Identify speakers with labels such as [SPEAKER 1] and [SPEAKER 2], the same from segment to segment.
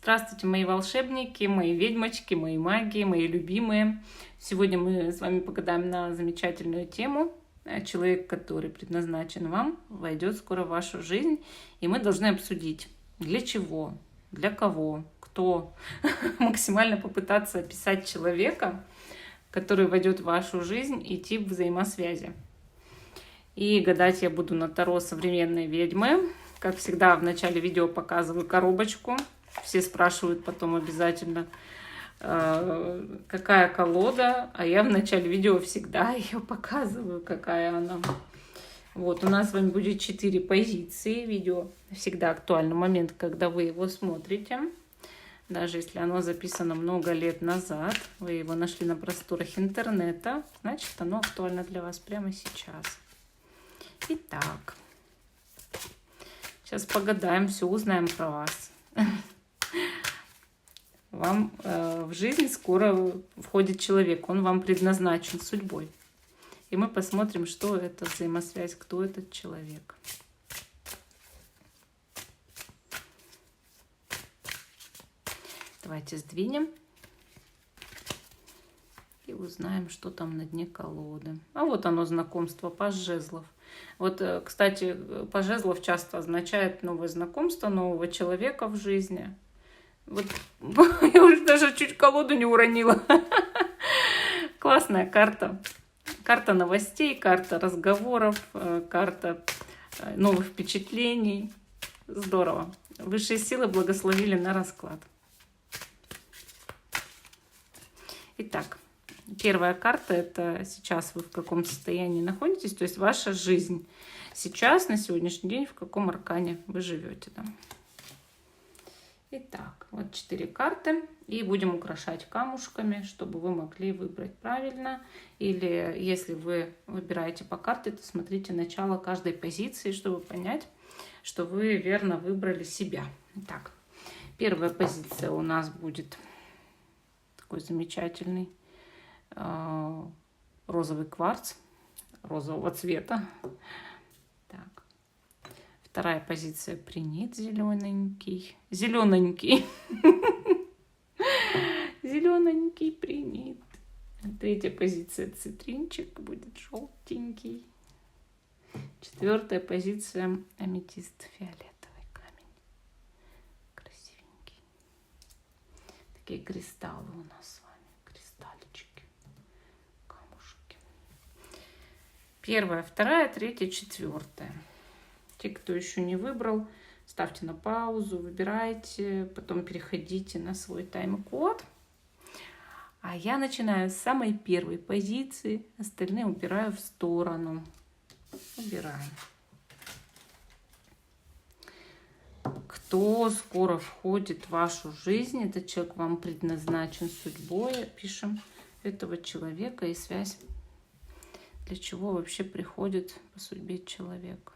[SPEAKER 1] Здравствуйте, мои волшебники, мои ведьмочки, мои маги, мои любимые. Сегодня мы с вами погадаем на замечательную тему. Человек, который предназначен вам, войдет скоро в вашу жизнь. И мы должны обсудить, для чего, для кого, кто. Максимально попытаться описать человека, который войдет в вашу жизнь, и тип взаимосвязи. И гадать я буду на Таро современной ведьмы. Как всегда, в начале видео показываю коробочку. Все спрашивают потом обязательно, какая колода. А я в начале видео всегда ее показываю, какая она. Вот, у нас с вами будет 4 позиции. Видео всегда актуальный момент, когда вы его смотрите. Даже если оно записано много лет назад, вы его нашли на просторах интернета, значит, оно актуально для вас прямо сейчас. Итак, сейчас погадаем, все узнаем про вас. Вам в жизнь скоро входит человек, он вам предназначен судьбой. И мы посмотрим, что это взаимосвязь, кто этот человек. Давайте сдвинем и узнаем, что там на дне колоды. А вот оно, знакомство, паж жезлов. Вот, кстати, паж жезлов часто означает новое знакомство, нового человека в жизни. Вот я уже даже чуть колоду не уронила. Классная карта. Карта новостей, карта разговоров, карта новых впечатлений. Здорово. Высшие силы благословили на расклад. Итак, первая карта — это сейчас вы в каком состоянии находитесь, то есть ваша жизнь. Сейчас, на сегодняшний день, в каком аркане вы живете. Да? Итак, вот 4 карты. И будем украшать камушками, чтобы вы могли выбрать правильно. Или если вы выбираете по карте, то смотрите начало каждой позиции, чтобы понять, что вы верно выбрали себя. Итак, первая позиция у нас будет такой замечательный розовый кварц, розового цвета. Так. Вторая позиция принит, зелененький. Зелененький. Зелененький принит. Третья позиция цитринчик будет желтенький. Четвертая позиция аметист, фиолетовый камень. Красивенький. Такие кристаллы у нас с вами. Кристаллички. Камушки. Первая, вторая, третья, четвертая. Те, кто еще не выбрал, ставьте на паузу, выбирайте, потом переходите на свой тайм-код. А я начинаю с самой первой позиции, остальные убираю в сторону. Убираем. Кто скоро входит в вашу жизнь, этот человек вам предназначен судьбой, пишем этого человека и связь, для чего вообще приходит по судьбе человек.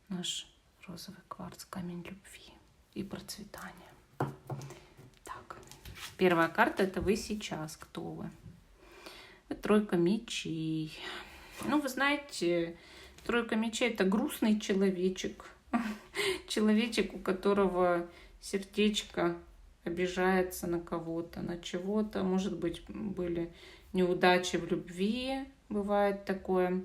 [SPEAKER 1] Наш розовый кварц, камень любви и процветания. Так, первая карта — это вы сейчас, кто вы. Вы тройка мечей. Ну, вы знаете, тройка мечей — это грустный человечек. Человечек, у которого сердечко обижается на кого-то, на чего-то. Может быть, были неудачи в любви, бывает такое.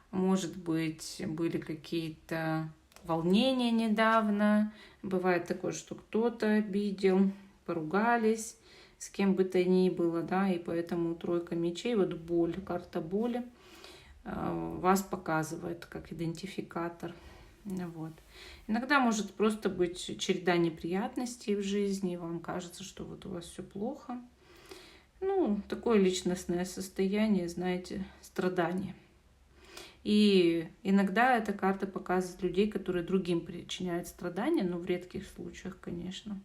[SPEAKER 1] Может быть, были какие-то волнения недавно. Бывает такое, что кто-то обидел, поругались с кем бы то ни было, да, и поэтому тройка мечей, вот боль, карта боли вас показывает как идентификатор. Вот. Иногда может просто быть череда неприятностей в жизни, и вам кажется, что вот у вас все плохо. Ну, такое личностное состояние, знаете, страдание. И иногда эта карта показывает людей, которые другим причиняют страдания, но в редких случаях, конечно.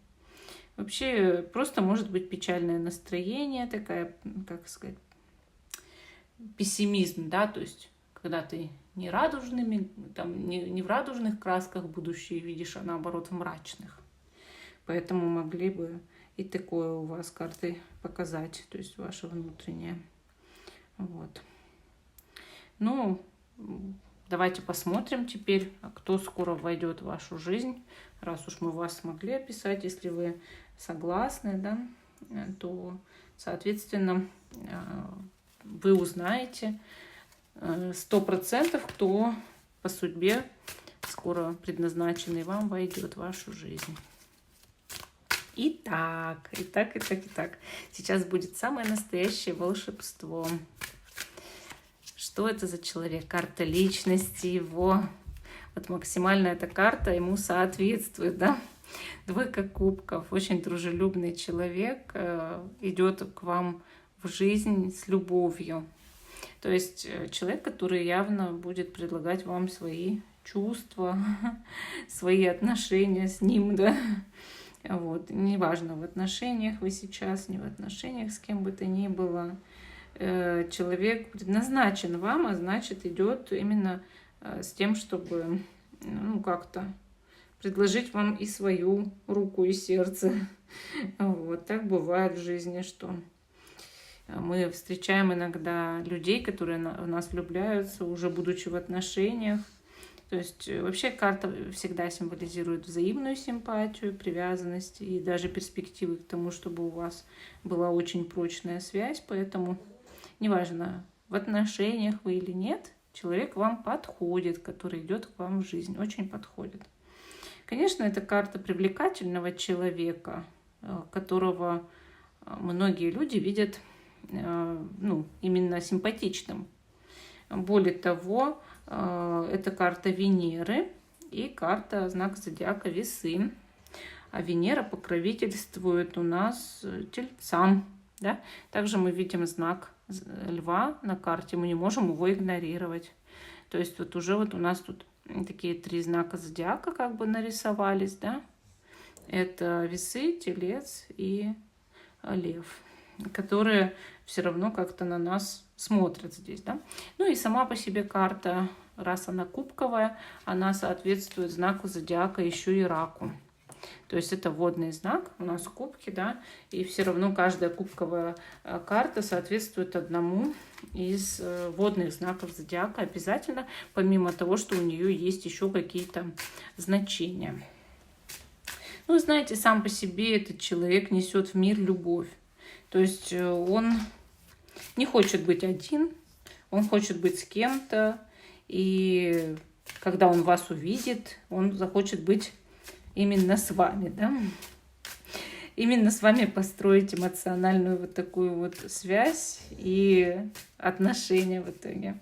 [SPEAKER 1] Вообще просто может быть печальное настроение, такая, как сказать, пессимизм, да, то есть когда ты не радужными, там, не в радужных красках будущее видишь, а наоборот в мрачных. Поэтому могли бы и такое у вас карты показать, то есть ваше внутреннее. Вот. Ну, Давайте посмотрим теперь, кто скоро войдет в вашу жизнь. Раз уж мы вас смогли описать, если вы согласны, да, то, соответственно, вы узнаете 100%, кто по судьбе скоро предназначенный вам войдет в вашу жизнь. Итак. Сейчас будет самое настоящее волшебство. Что это за человек? Карта личности его. Вот максимально эта карта ему соответствует, да? Двойка кубков. Очень дружелюбный человек идет к вам в жизнь с любовью. То есть человек, который явно будет предлагать вам свои чувства, свои отношения с ним, да? Вот. Неважно, в отношениях вы сейчас, не в отношениях с кем бы то ни было. Человек предназначен вам, а значит, идет именно с тем, чтобы как-то предложить вам и свою руку, и сердце. Вот. Так бывает в жизни, что мы встречаем иногда людей, которые в нас влюбляются, уже будучи в отношениях. То есть вообще карта всегда символизирует взаимную симпатию, привязанность и даже перспективы к тому, чтобы у вас была очень прочная связь. Поэтому неважно, в отношениях вы или нет, человек вам подходит, который идет к вам в жизнь, очень подходит. Конечно, это карта привлекательного человека, которого многие люди видят именно симпатичным. Более того, это карта Венеры и карта знака зодиака Весы. А Венера покровительствует у нас Тельцам. Да? Также мы видим знак Льва на карте, мы не можем его игнорировать. То есть вот уже у нас тут такие 3 знака зодиака как бы нарисовались. Да? Это Весы, Телец и Лев, которые все равно как-то на нас смотрят здесь, да. Ну и сама по себе карта, раз она кубковая, она соответствует знаку зодиака еще и Раку. То есть это водный знак, у нас кубки, да, и все равно каждая кубковая карта соответствует одному из водных знаков зодиака обязательно, помимо того, что у нее есть еще какие-то значения. Ну, знаете, сам по себе этот человек несет в мир любовь. То есть он не хочет быть один, он хочет быть с кем-то. И когда он вас увидит, он захочет быть именно с вами, да? Именно с вами построить эмоциональную вот такую вот связь и отношения в итоге.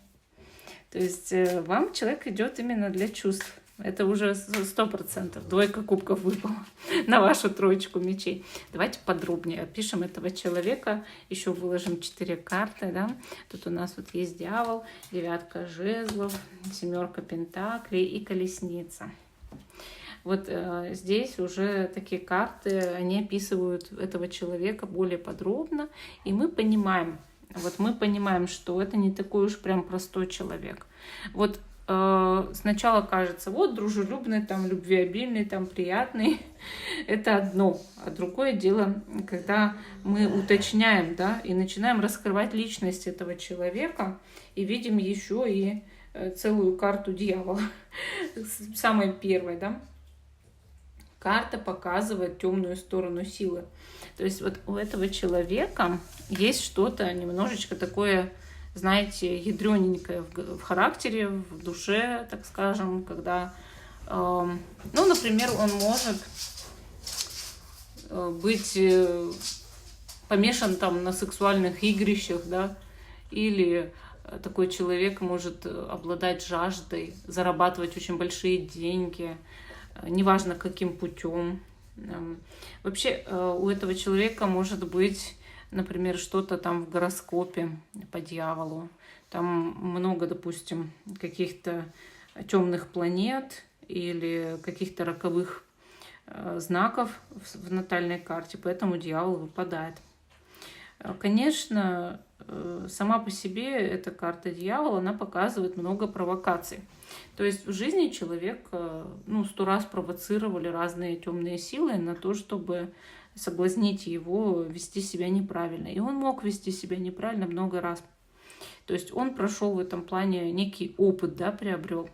[SPEAKER 1] То есть вам человек идет именно для чувств. Это уже 100%. Двойка кубков выпала на вашу троечку мечей. Давайте подробнее опишем этого человека. Еще выложим 4 карты. Да? Тут у нас вот есть дьявол, 9 жезлов, 7 пентаклей и колесница. Вот здесь уже такие карты, они описывают этого человека более подробно. И мы понимаем, что это не такой уж прям простой человек. Вот сначала кажется, вот дружелюбный, там, любвеобильный, там, приятный. Это одно. А другое дело, когда мы уточняем, да, и начинаем раскрывать личность этого человека, и видим еще и целую карту дьявола. Самой первой, да. Карта показывает темную сторону силы. То есть вот у этого человека есть что-то немножечко такое, знаете, ядрененькое в характере, в душе, так скажем, когда, например, он может быть помешан там на сексуальных игрищах, да, или такой человек может обладать жаждой, зарабатывать очень большие деньги, неважно каким путем. Вообще у этого человека может быть, например, что-то там в гороскопе по дьяволу. Там много, допустим, каких-то темных планет или каких-то роковых знаков в натальной карте, поэтому дьявол выпадает. Конечно, сама по себе эта карта дьявола, она показывает много провокаций. То есть в жизни человек 100 раз провоцировали разные темные силы на то, чтобы соблазнить его вести себя неправильно. И он мог вести себя неправильно много раз. То есть он прошел в этом плане некий опыт, да, приобрел,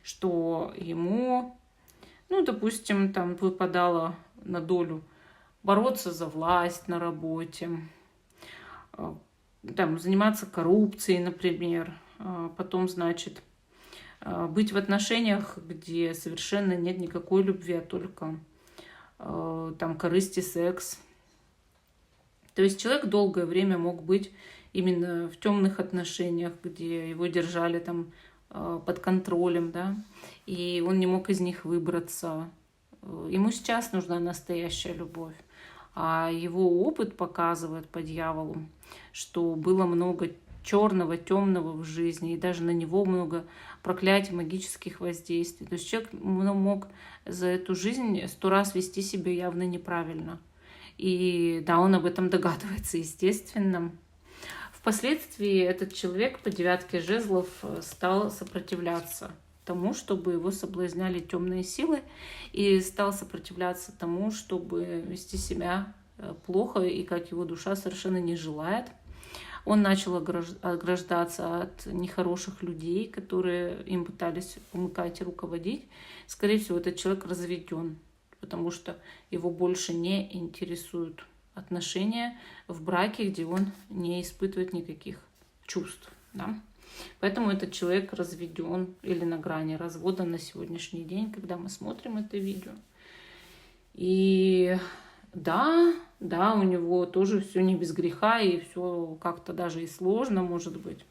[SPEAKER 1] что ему, ну, допустим, там выпадало на долю бороться за власть на работе, там, заниматься коррупцией, например, потом, значит, быть в отношениях, где совершенно нет никакой любви, а только там корысть и секс. То есть человек долгое время мог быть именно в темных отношениях, где его держали там под контролем, да, и он не мог из них выбраться. Ему сейчас нужна настоящая любовь. А его опыт показывает по дьяволу, что было много черного, темного в жизни, и даже на него много проклятий, магических воздействий. То есть человек мог за эту жизнь 100 раз вести себя явно неправильно. И да, он об этом догадывается, естественно. Впоследствии этот человек по 9 жезлов стал сопротивляться тому, чтобы его соблазняли темные силы, и стал сопротивляться тому, чтобы вести себя плохо, и как его душа совершенно не желает. Он начал ограждаться от нехороших людей, которые им пытались помыкать и руководить. Скорее всего, этот человек разведен, потому что его больше не интересуют отношения в браке, где он не испытывает никаких чувств. Да? Поэтому этот человек разведен или на грани развода на сегодняшний день, когда мы смотрим это видео. И да, у него тоже все не без греха, и все как-то даже и сложно, может быть.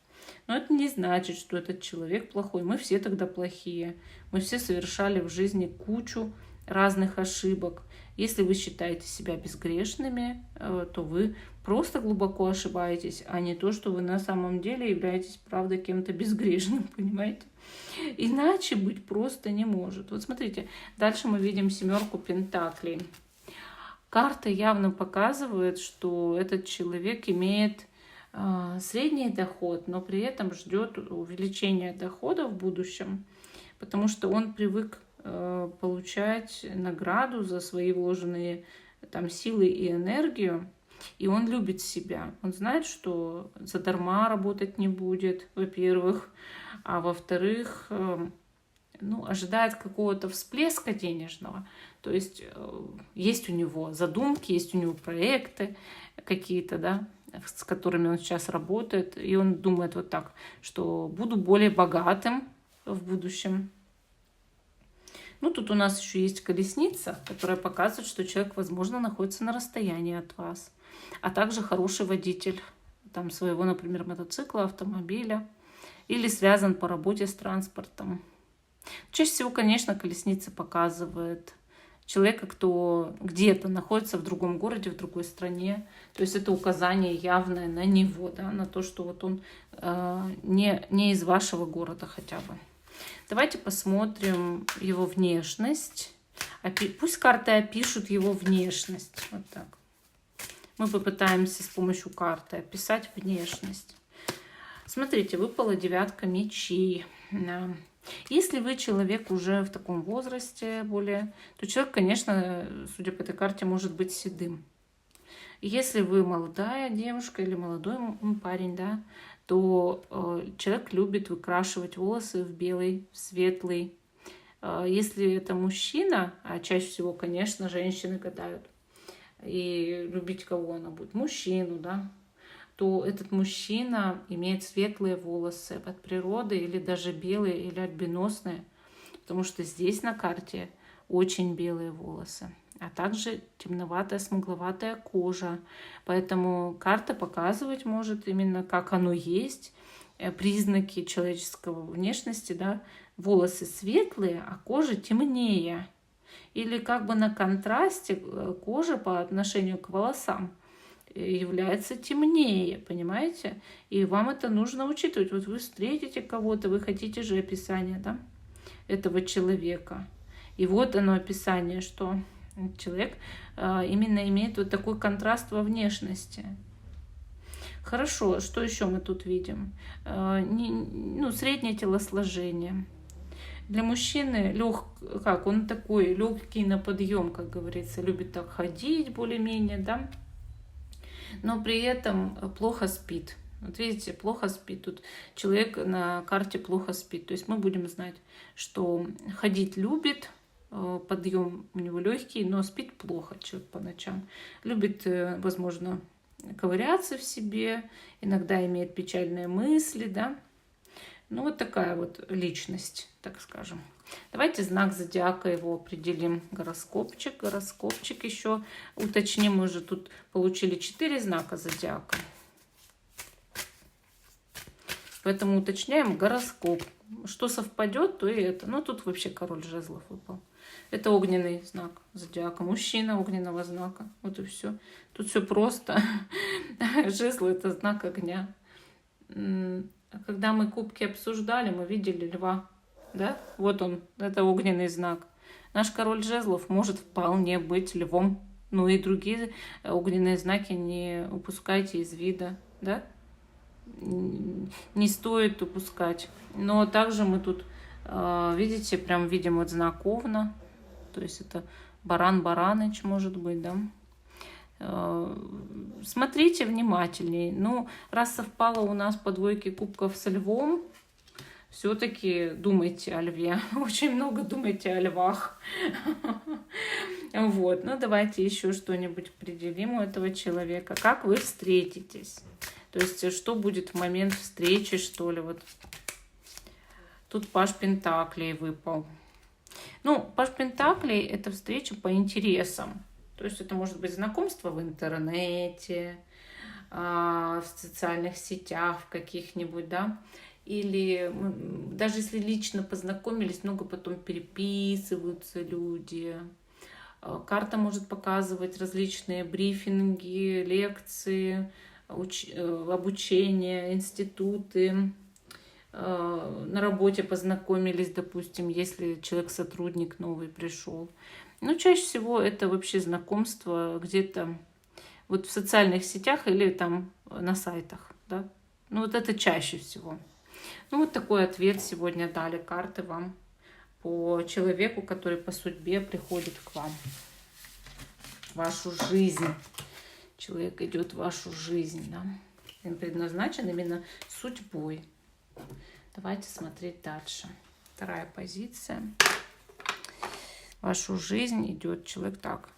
[SPEAKER 1] Но это не значит, что этот человек плохой. Мы все тогда плохие. Мы все совершали в жизни кучу разных ошибок. Если вы считаете себя безгрешными, то вы просто глубоко ошибаетесь, а не то, что вы на самом деле являетесь, правда, кем-то безгрешным, понимаете? Иначе быть просто не может. Вот смотрите, дальше мы видим 7 пентаклей. Карта явно показывает, что этот человек имеет средний доход, но при этом ждет увеличения дохода в будущем, потому что он привык получать награду за свои вложенные там силы и энергию, и он любит себя. Он знает, что задарма работать не будет, во-первых, а во-вторых, ожидает какого-то всплеска денежного. То есть есть у него задумки, есть у него проекты какие-то, да, с которыми он сейчас работает, и он думает вот так, что буду более богатым в будущем. Тут у нас еще есть колесница, которая показывает, что человек, возможно, находится на расстоянии от вас, а также хороший водитель там, своего, например, мотоцикла, автомобиля, или связан по работе с транспортом. Чаще всего, конечно, колесница показывает человека, кто где-то находится в другом городе, в другой стране. То есть это указание явное на него, да, на то, что вот он не из вашего города хотя бы. Давайте посмотрим его внешность. Пусть карты опишут его внешность. Вот так. Мы попытаемся с помощью карты описать внешность. Смотрите, выпала 9 мечей. Если вы человек уже в таком возрасте более, то человек, конечно, судя по этой карте, может быть седым. Если вы молодая девушка или молодой парень, да, то человек любит выкрашивать волосы в белый, в светлый. Если это мужчина, а чаще всего, конечно, женщины гадают, и любить кого она будет, мужчину, да, то этот мужчина имеет светлые волосы от природы или даже белые или альбиносные, потому что здесь на карте очень белые волосы, а также темноватая, смугловатая кожа. Поэтому карта показывать может именно как оно есть, признаки человеческого внешности, да, волосы светлые, а кожа темнее. Или как бы на контрасте кожа по отношению к волосам является темнее, понимаете? И вам это нужно учитывать. Вот вы встретите кого-то, вы хотите же описание, да, этого человека. И вот оно описание, что человек именно имеет вот такой контраст во внешности. Хорошо, что еще мы тут видим? Среднее телосложение. Для мужчины он такой легкий на подъем, как говорится, любит так ходить более-менее, да, но при этом плохо спит. Вот видите, плохо спит. Тут человек на карте плохо спит. То есть мы будем знать, что ходить любит, подъем у него легкий, но спит плохо человек по ночам. Любит, возможно, ковыряться в себе, иногда имеет печальные мысли, да. Ну, вот такая вот личность, так скажем. Давайте знак зодиака его определим. Гороскопчик еще уточним. Мы уже тут получили 4 знака зодиака. Поэтому уточняем гороскоп. Что совпадет, то и это. Ну, тут вообще король жезлов выпал. Это огненный знак зодиака. Мужчина огненного знака. Вот и все. Тут все просто. Жезл — это знак огня. Когда мы кубки обсуждали, мы видели льва. Да? Вот он, это огненный знак. Наш король жезлов может вполне быть львом. Ну и другие огненные знаки не упускайте из вида. Да? Не стоит упускать. Но также мы тут, видите, прям видим вот знак Овна. То есть это Баран-Бараныч может быть, да. Смотрите внимательней. Ну, раз совпало у нас по двойке кубков со львом, все-таки думайте о льве. Очень много думайте о львах. Вот. Ну, давайте еще что-нибудь определим у этого человека. Как вы встретитесь? То есть, что будет в момент встречи, что ли? Вот. Тут Паж Пентаклей выпал. Ну, Паж Пентаклей — это встреча по интересам. То есть, это может быть знакомство в интернете, в социальных сетях в каких-нибудь, да. Или даже если лично познакомились, много потом переписываются люди. Карта может показывать различные брифинги, лекции, обучение, институты. На работе познакомились, допустим, если человек-сотрудник новый пришел. Но чаще всего это вообще знакомство где-то вот в социальных сетях или там на сайтах. Да? Ну вот это чаще всего. Ну вот такой ответ сегодня дали карты вам по человеку, который по судьбе приходит к вам, в вашу жизнь. Человек идет в вашу жизнь, да. Он предназначен именно судьбой. Давайте смотреть дальше. Вторая позиция. В вашу жизнь идет человек. Так,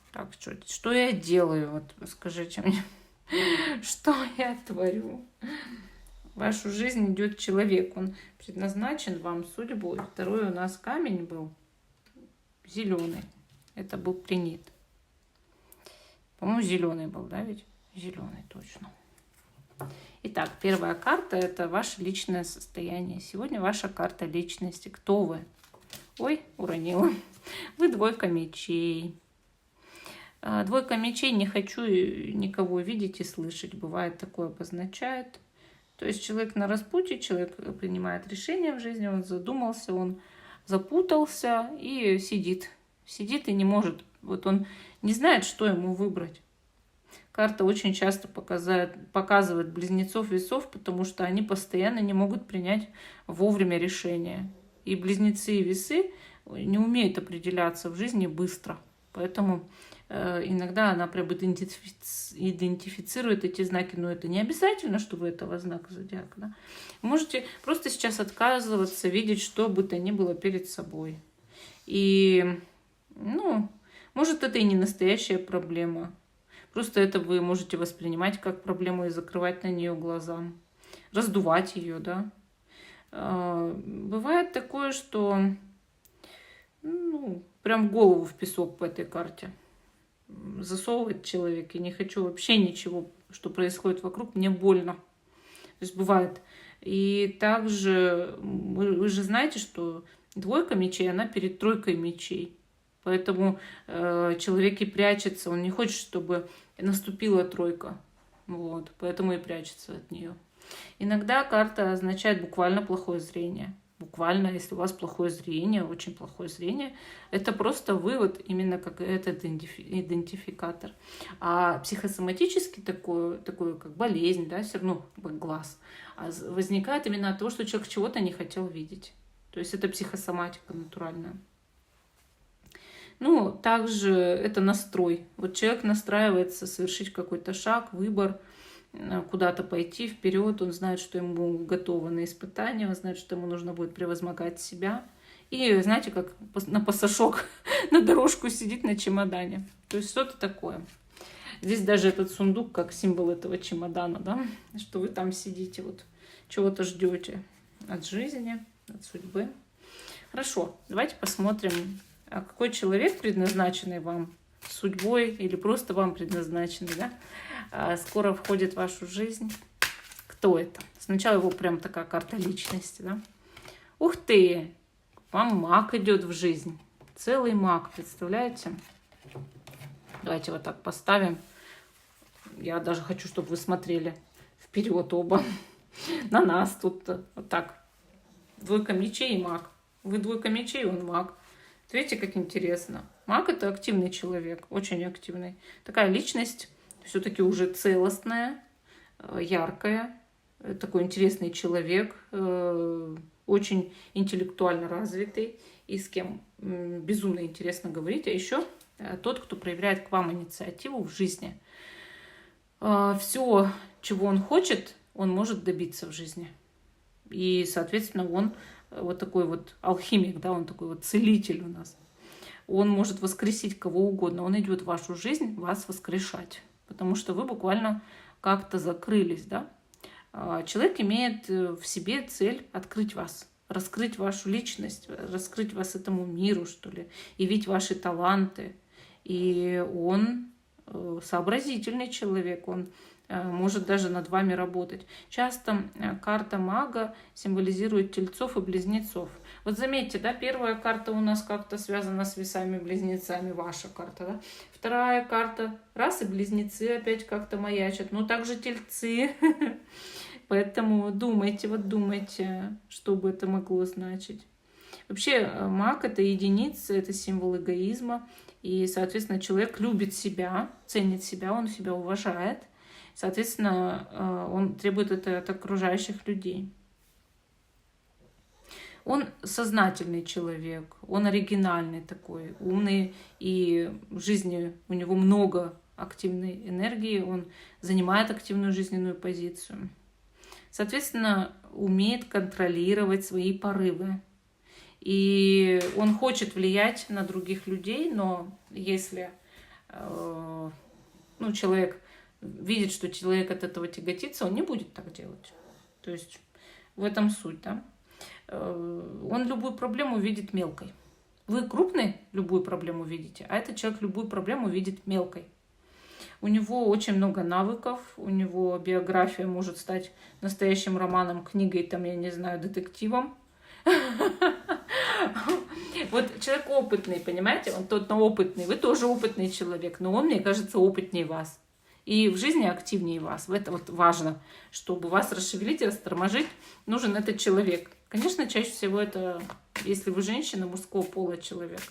[SPEAKER 1] что я делаю? Вот скажите мне, что я творю? В вашу жизнь идет человек. Он предназначен вам судьбой. Второй у нас камень был зеленый. Это был принят. По-моему, зеленый был, да, ведь? Зеленый, точно. Итак, первая карта — это ваше личное состояние. Сегодня ваша карта личности. Кто вы? Ой, уронила. Вы двойка мечей. Двойка мечей, не хочу никого видеть и слышать. Бывает, такое обозначает. То есть человек на распутье, человек принимает решение в жизни, он задумался, он запутался и сидит. Сидит и не может. Вот он не знает, что ему выбрать. Карта очень часто показывает близнецов весов, потому что они постоянно не могут принять вовремя решение. И близнецы и весы не умеют определяться в жизни быстро. Поэтому иногда она прям идентифицирует эти знаки. Но это не обязательно, что вы этого знака зодиака. Да? Вы можете просто сейчас отказываться, видеть что бы то ни было перед собой. И, ну, может, это и не настоящая проблема. Просто это вы можете воспринимать как проблему и закрывать на нее глаза. Раздувать ее, да. Бывает такое, что прям голову в песок по этой карте засовывает человек. И не хочу вообще ничего, что происходит вокруг, мне больно. То есть бывает. И также вы же знаете, что двойка мечей, она перед тройкой мечей. Поэтому человек и прячется, он не хочет, чтобы наступила тройка. Вот, поэтому и прячется от нее. Иногда карта означает буквально плохое зрение. Буквально, если у вас плохое зрение, очень плохое зрение, это просто вывод, именно как этот идентификатор. А психосоматически такое как болезнь, да, все равно глаз, возникает именно от того, что человек чего-то не хотел видеть. То есть это психосоматика натуральная. Ну, также это настрой. Вот человек настраивается совершить какой-то шаг, выбор, куда-то пойти вперед, он знает, что ему готово на испытания, он знает, что ему нужно будет превозмогать себя. И, знаете, как на пасашок, на дорожку сидит на чемодане. То есть что-то такое. Здесь даже этот сундук как символ этого чемодана, да, что вы там сидите, вот чего-то ждете от жизни, от судьбы. Хорошо, давайте посмотрим, а какой человек, предназначенный вам судьбой или просто вам предназначенный, да, скоро входит в вашу жизнь. Кто это? Сначала его прям такая карта личности, да. Ух ты, вам маг идет в жизнь. Целый маг, представляете? Давайте вот так поставим. Я даже хочу, чтобы вы смотрели вперед оба на нас тут. Вот так. Двойка мечей и маг. Вы двойка мечей, он маг. Видите, как интересно. Маг — это активный человек, очень активный. Такая личность, все-таки уже целостная, яркая. Такой интересный человек, очень интеллектуально развитый и с кем безумно интересно говорить. А еще тот, кто проявляет к вам инициативу в жизни. Все, чего он хочет, он может добиться в жизни. И, соответственно, он вот такой вот алхимик, да, он такой вот целитель у нас. Он может воскресить кого угодно. Он идет в вашу жизнь вас воскрешать. Потому что вы буквально как-то закрылись, да. Человек имеет в себе цель открыть вас, раскрыть вашу личность, раскрыть вас этому миру, что ли, явить ваши таланты. И он сообразительный человек, он может даже над вами работать. Часто карта мага символизирует тельцов и близнецов. Вот заметьте, да, первая карта у нас как-то связана с весами-близнецами, ваша карта, да? Вторая карта, раз и близнецы опять как-то маячат, но также тельцы. Поэтому думайте, вот думайте, что бы это могло значить. Вообще маг — это единица, это символ эгоизма. И, соответственно, человек любит себя, ценит себя, он себя уважает. Соответственно, он требует это от окружающих людей. Он сознательный человек, он оригинальный такой, умный, и в жизни у него много активной энергии, он занимает активную жизненную позицию. Соответственно, умеет контролировать свои порывы. И он хочет влиять на других людей, но если человек видит, что человек от этого тяготится, он не будет так делать. То есть в этом суть, да? Он любую проблему видит мелкой. Вы крупной любую проблему видите, а этот человек любую проблему видит мелкой. У него очень много навыков, у него биография может стать настоящим романом, книгой, там, я не знаю, детективом. Вот человек опытный, понимаете, он тот опытный, вы тоже опытный человек, но он, мне кажется, опытнее вас. И в жизни активнее вас. Это вот важно, чтобы вас расшевелить и растормошить, нужен этот человек. Конечно, чаще всего это, если вы женщина, мужского пола человек.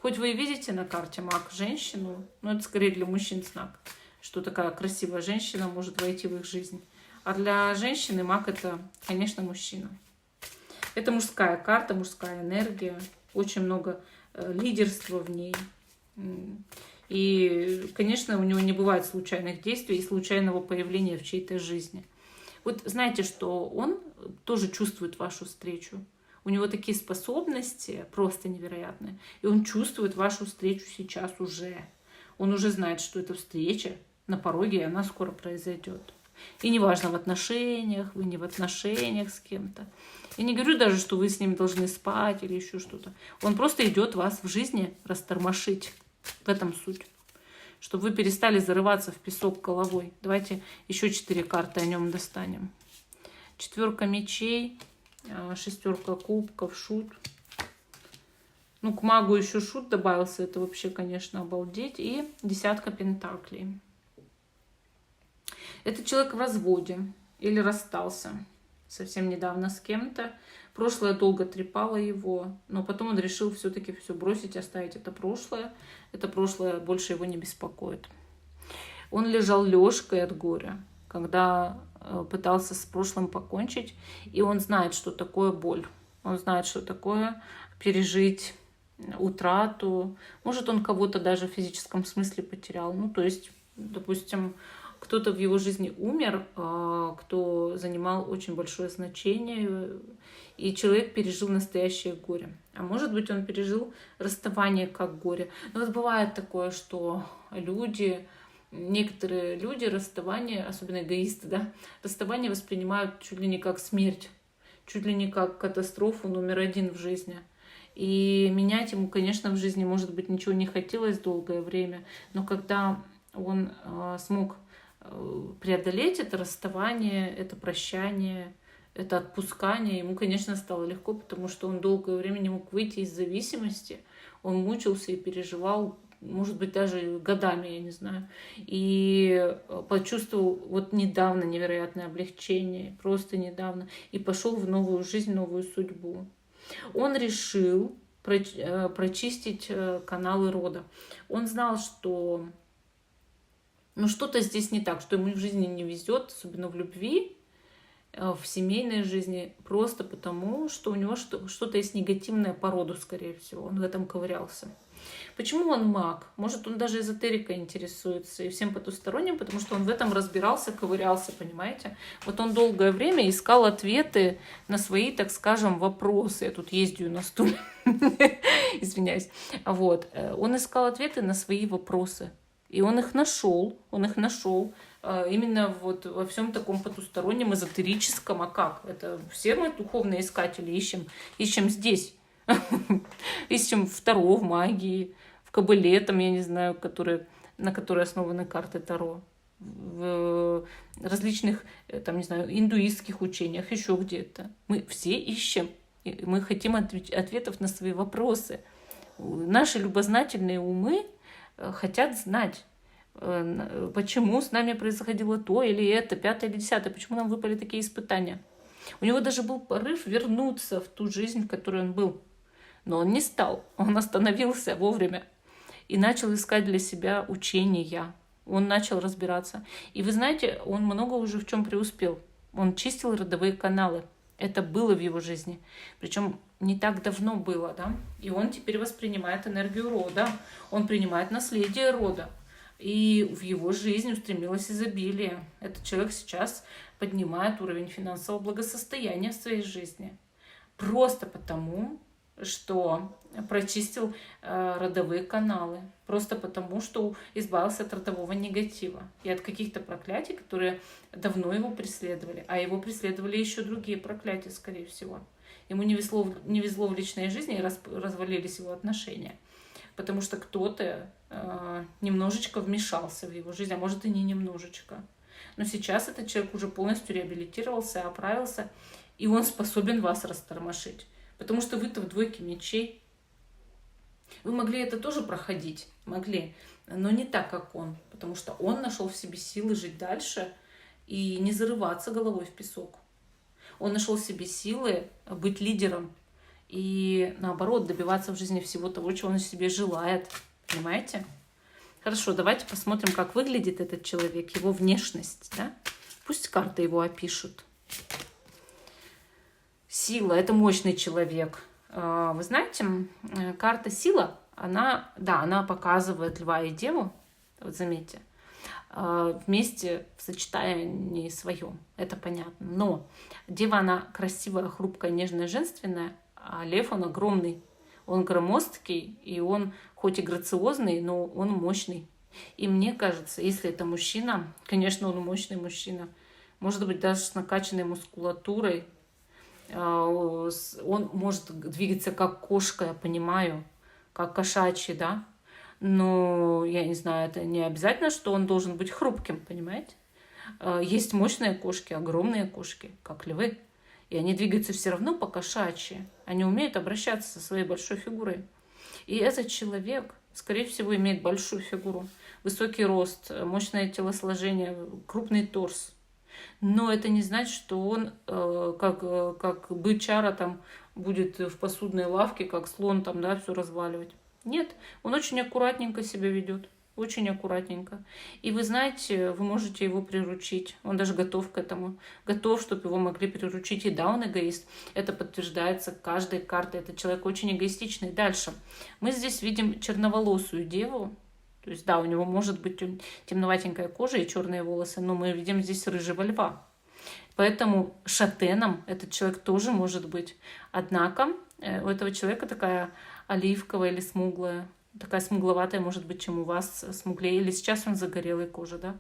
[SPEAKER 1] Хоть вы и видите на карте маг женщину, но это скорее для мужчин знак, что такая красивая женщина может войти в их жизнь. А для женщины маг — это, конечно, мужчина. Это мужская карта, мужская энергия, очень много лидерства в ней. И, конечно, у него не бывает случайных действий и случайного появления в чьей-то жизни. Вот знаете, что он тоже чувствует вашу встречу. У него такие способности просто невероятные. И он чувствует вашу встречу сейчас уже. Он уже знает, что эта встреча на пороге, и она скоро произойдет. И неважно, в отношениях, вы не в отношениях с кем-то. Я не говорю даже, что вы с ним должны спать или еще что-то. Он просто идет вас в жизни растормошить. В этом суть. Чтобы вы перестали зарываться в песок головой. Давайте еще 4 карты о нем достанем. 4 мечей, 6 кубков, шут. Ну, к магу еще шут добавился. Это вообще, конечно, обалдеть. И 10 пентаклей. Это человек в разводе или расстался совсем недавно с кем-то. Прошлое долго трепало его, но потом он решил все-таки все бросить, оставить это прошлое. Это прошлое больше его не беспокоит. Он лежал лёжкой от горя, когда пытался с прошлым покончить, и он знает, что такое боль. Он знает, что такое пережить утрату. Может, он кого-то даже в физическом смысле потерял. Ну, то есть, допустим, кто-то в его жизни умер, кто занимал очень большое значение, и человек пережил настоящее горе. А может быть, он пережил расставание как горе. Но вот бывает такое, что некоторые люди расставание, особенно эгоисты, да, расставание воспринимают чуть ли не как смерть, чуть ли не как катастрофу номер один в жизни. И менять ему, конечно, в жизни, может быть, ничего не хотелось долгое время, но когда он смог преодолеть это расставание, это прощание, это отпускание, ему, конечно, стало легко, потому что он долгое время не мог выйти из зависимости, он мучился и переживал, может быть, даже годами, я не знаю, и почувствовал вот недавно невероятное облегчение, просто недавно, и пошел в новую жизнь, новую судьбу. Он решил прочистить каналы рода. Он знал, что что-то здесь не так, что ему в жизни не везет, особенно в любви, в семейной жизни, просто потому, что у него что-то есть негативное по роду, скорее всего. Он в этом ковырялся. Почему он маг? Может, он даже эзотерикой интересуется и всем потусторонним, потому что он в этом разбирался, ковырялся, понимаете? Вот он долгое время искал ответы на свои, так скажем, вопросы. Я тут ездию на стуле, извиняюсь. Вот. Он искал ответы на свои вопросы. И он их нашел, именно вот во всем таком потустороннем, эзотерическом. А как? Это все мы духовные искатели ищем здесь. Ищем в Таро, в магии, в Кабале, там, я не знаю, на которой основаны карты Таро, в различных, там, не знаю, индуистских учениях, еще где-то. Мы все ищем, и мы хотим ответов на свои вопросы. Наши любознательные умы хотят знать, почему с нами происходило то или это, пятое или десятое, почему нам выпали такие испытания. У него даже был порыв вернуться в ту жизнь, в которой он был. Но он не стал, он остановился вовремя и начал искать для себя учения. Он начал разбираться. И вы знаете, он много уже в чем преуспел. Он чистил родовые каналы. Это было в его жизни. Причем не так давно было, да? И он теперь воспринимает энергию рода. Он принимает наследие рода. И в его жизнь устремилось изобилие. Этот человек сейчас поднимает уровень финансового благосостояния в своей жизни. Просто потому, что прочистил родовые каналы. Просто потому, что избавился от родового негатива и от каких-то проклятий, которые давно его преследовали. А его преследовали еще другие проклятия, скорее всего. Ему не везло в личной жизни и развалились его отношения. Потому что кто-то немножечко вмешался в его жизнь, а может и не немножечко. Но сейчас этот человек уже полностью реабилитировался, оправился, и он способен вас растормошить. Потому что вы-то в двойке мечей. Вы могли это тоже проходить, могли, но не так, как он. Потому что он нашел в себе силы жить дальше и не зарываться головой в песок. Он нашел в себе силы быть лидером и, наоборот, добиваться в жизни всего того, чего он себе желает. Понимаете? Хорошо, давайте посмотрим, как выглядит этот человек, его внешность. Да? Пусть карты его опишут. Сила – это мощный человек. Вы знаете, карта сила, она показывает льва и деву, вот заметьте, вместе в сочетании своем, это понятно. Но дева, она красивая, хрупкая, нежная, женственная, а лев, он огромный. Он громоздкий, и он хоть и грациозный, но он мощный. И мне кажется, если это мужчина, конечно, он мощный мужчина, может быть, даже с накачанной мускулатурой, он может двигаться как кошка, я понимаю, как кошачий, да, но я не знаю, это не обязательно, что он должен быть хрупким, понимаете? Есть мощные кошки, огромные кошки, как львы, и они двигаются все равно по-кошачьи, они умеют обращаться со своей большой фигурой. И этот человек, скорее всего, имеет большую фигуру, высокий рост, мощное телосложение, крупный торс. Но это не значит, что он как бычара там будет в посудной лавке, как слон там, да, все разваливать. Нет, он очень аккуратненько себя ведет, очень аккуратненько. И вы знаете, вы можете его приручить. Он даже готов к этому, готов, чтобы его могли приручить. И да, он эгоист. Это подтверждается каждой картой. Этот человек очень эгоистичный. Дальше. Мы здесь видим черноволосую деву. То есть, да, у него может быть темноватенькая кожа и черные волосы, но мы видим здесь рыжего льва. Поэтому шатеном этот человек тоже может быть. Однако у этого человека такая оливковая или смуглая, такая смугловатая может быть, чем у вас смуглее. Или сейчас он загорелой кожи, да?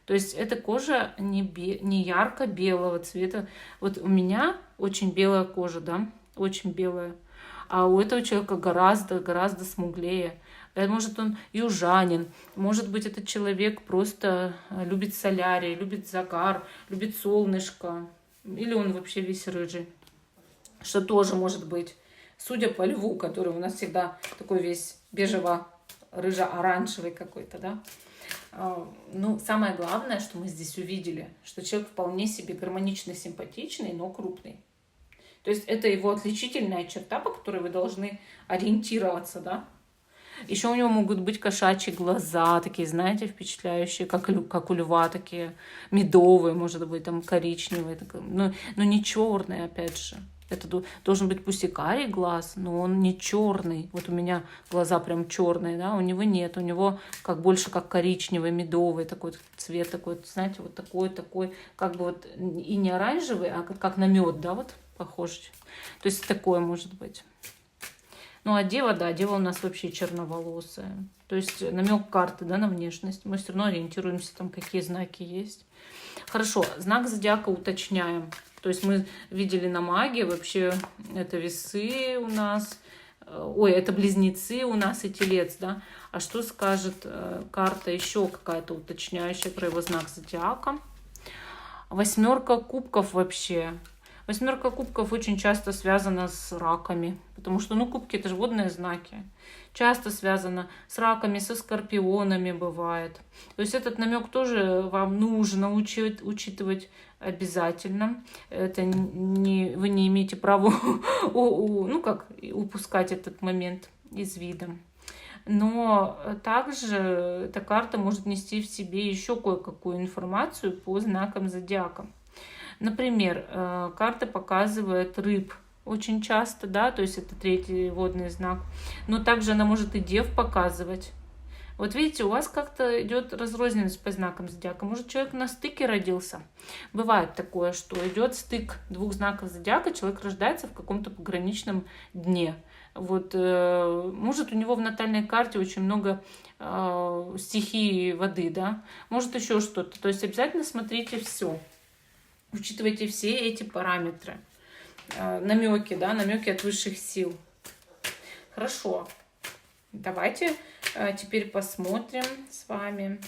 [SPEAKER 1] То есть эта кожа не ярко-белого цвета. Вот у меня очень белая кожа, да, очень белая. А у этого человека гораздо смуглее. Может, он южанин, может быть, этот человек просто любит солярий, любит загар, любит солнышко. Или он вообще весь рыжий, что тоже может быть. Судя по льву, который у нас всегда такой весь бежево-рыжо-оранжевый какой-то, да. Ну, самое главное, что мы здесь увидели, что человек вполне себе гармонично симпатичный, но крупный. То есть это его отличительная черта, по которой вы должны ориентироваться, да. Еще у него могут быть кошачьи глаза, такие, знаете, впечатляющие, как у льва, такие медовые, может быть, там коричневые, но не черные, опять же. Это должен быть пусть и карий глаз, но он не черный. Вот у меня глаза прям черные, да, у него нет. У него больше как коричневый, медовый такой цвет, такой, знаете, вот такой, как бы вот и не оранжевый, а как на мед, да, вот похож. То есть такое может быть. Ну, а дева, да, дева у нас вообще черноволосая. То есть намек карты, да, на внешность. Мы все равно ориентируемся, там, какие знаки есть. Хорошо, знак зодиака уточняем. То есть мы видели на магии, вообще это весы у нас, это близнецы у нас и телец, да. А что скажет карта еще какая-то уточняющая про его знак зодиака? 8 кубков вообще. 8 кубков очень часто связана с раками, потому что, кубки это же водные знаки. Часто связано с раками, со скорпионами бывает. То есть этот намек тоже вам нужно учитывать обязательно. Это вы не имеете права упускать этот момент из вида. Но также эта карта может нести в себе еще кое-какую информацию по знакам зодиака. Например, карта показывает рыб очень часто, да, то есть это 3-й водный знак. Но также она может и дев показывать. Вот видите, у вас как-то идет разрозненность по знакам зодиака. Может, человек на стыке родился. Бывает такое, что идет стык 2 знаков зодиака, человек рождается в каком-то пограничном дне. Вот, может, у него в натальной карте очень много стихии воды, да, может, еще что-то. То есть обязательно смотрите все. Учитывайте все эти параметры. Намеки, да, намеки от высших сил. Хорошо. Давайте теперь посмотрим с вами,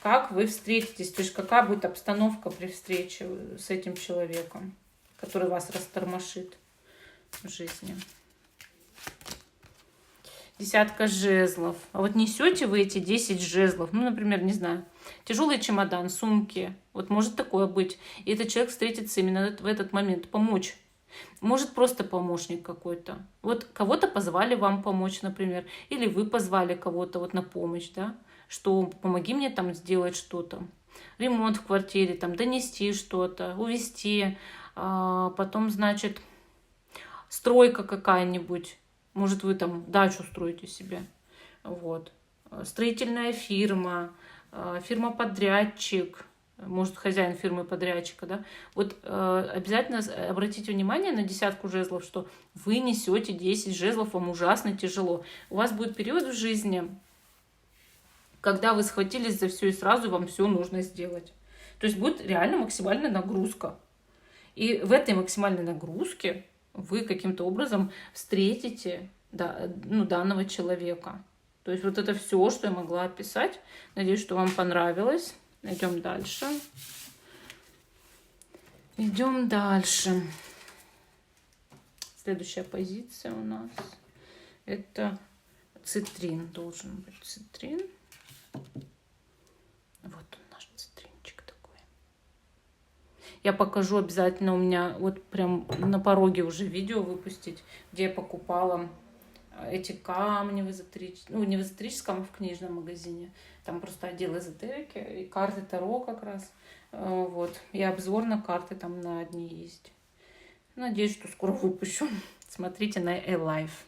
[SPEAKER 1] как вы встретитесь, то есть какая будет обстановка при встрече с этим человеком, который вас растормошит в жизни. 10 жезлов. А вот несете вы эти 10 жезлов, например, не знаю, тяжелый чемодан, сумки, вот может такое быть. И этот человек встретится именно в этот момент, помочь. Может просто помощник какой-то. Вот кого-то позвали вам помочь, например, или вы позвали кого-то вот на помощь, да, что помоги мне там сделать что-то. Ремонт в квартире, там донести что-то, увезти, потом, значит, стройка какая-нибудь. Может, вы там дачу строите себе. Вот. Строительная фирма, фирма-подрядчик, может, хозяин фирмы-подрядчика, да. Вот обязательно обратите внимание на 10 жезлов, что вы несете 10 жезлов, вам ужасно тяжело. У вас будет период в жизни, когда вы схватились за все и сразу вам все нужно сделать. То есть будет реально максимальная нагрузка. И в этой максимальной нагрузке вы каким-то образом встретите данного человека. То есть вот это все, что я могла описать. Надеюсь, что вам понравилось. Идем дальше. Идем дальше. Следующая позиция у нас это цитрин. Должен быть цитрин. Вот он, наш цитринчик такой. Я покажу обязательно, у меня вот прям на пороге уже видео выпустить, где я покупала эти камни в эзотерическом, не в эзотерическом, а в книжном магазине. Там просто отдел эзотерики и карты Таро как раз. Вот. И обзор на карты там на одни есть. Надеюсь, что скоро выпущу. Смотрите на A-Life.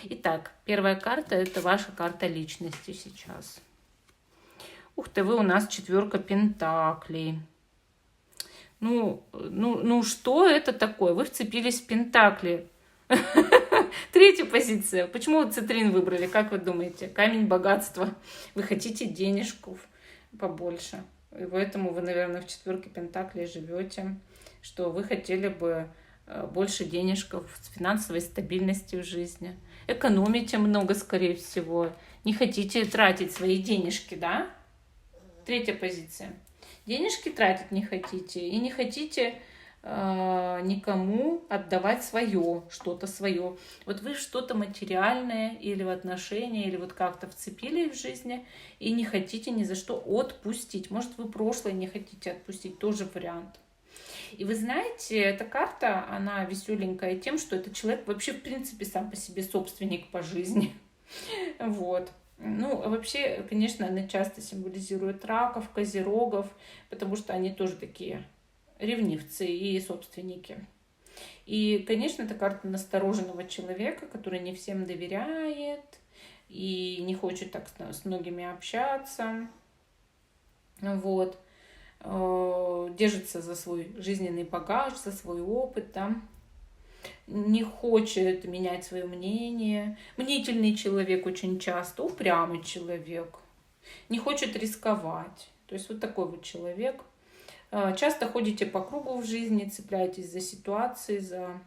[SPEAKER 1] Итак, первая карта — это ваша карта личности сейчас. Ух ты, вы у нас 4 пентаклей. Ну, что это такое? Вы вцепились в пентакли. Третья позиция. Почему вы цитрин выбрали? Как вы думаете? Камень богатства. Вы хотите денежку побольше. И поэтому вы, наверное, в 4 пентаклей живете. Что вы хотели бы больше денежков, финансовой стабильности в жизни. Экономите много, скорее всего. Не хотите тратить свои денежки, да? Третья позиция. Денежки тратить не хотите. И не хотите никому отдавать свое, что-то свое. Вот вы что-то материальное или в отношения, или вот как-то вцепили в жизни и не хотите ни за что отпустить. Может, вы прошлое не хотите отпустить, тоже вариант. И вы знаете, эта карта, она веселенькая тем, что этот человек вообще, в принципе, сам по себе собственник по жизни. Вот. Ну, вообще, конечно, она часто символизирует раков, козерогов, потому что они тоже такие ревнивцы и собственники. И, конечно, это карта настороженного человека, который не всем доверяет и не хочет так с многими общаться. Вот. Держится за свой жизненный багаж, за свой опыт, да. Не хочет менять свое мнение. Мнительный человек очень часто, упрямый человек. Не хочет рисковать. То есть вот такой вот человек. Часто ходите по кругу в жизни, цепляетесь за ситуации, за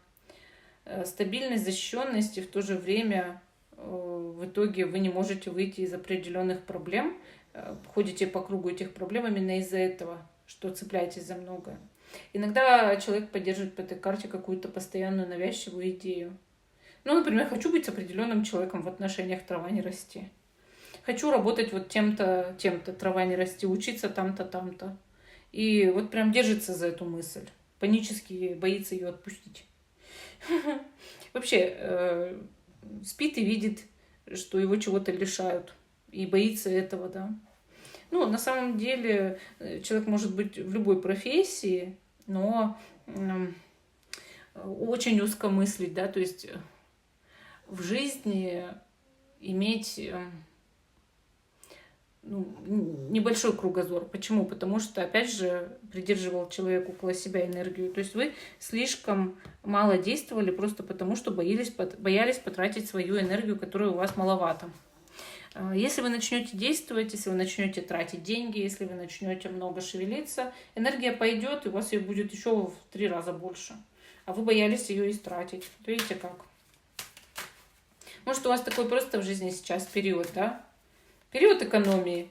[SPEAKER 1] стабильность, защищенность, и в то же время в итоге вы не можете выйти из определенных проблем. Ходите по кругу этих проблем именно из-за этого, что цепляетесь за многое. Иногда человек поддерживает по этой карте какую-то постоянную навязчивую идею. Ну, например, хочу быть с определенным человеком в отношениях, трава не расти. Хочу работать вот тем-то, тем-то, трава не расти, учиться там-то, там-то. И вот прям держится за эту мысль. Панически боится ее отпустить. Вообще спит и видит, что его чего-то лишают. И боится этого, да. Ну, на самом деле, человек может быть в любой профессии, но очень узко мыслить, да, то есть в жизни иметь небольшой кругозор. Почему? Потому что, опять же, придерживал человек около себя энергию. То есть вы слишком мало действовали просто потому, что боялись потратить свою энергию, которая у вас маловато. Если вы начнете действовать, если вы начнете тратить деньги, если вы начнете много шевелиться, энергия пойдет, и у вас ее будет еще в 3 раза больше. А вы боялись ее истратить. Видите как? Может, у вас такой просто в жизни сейчас период, да? Период экономии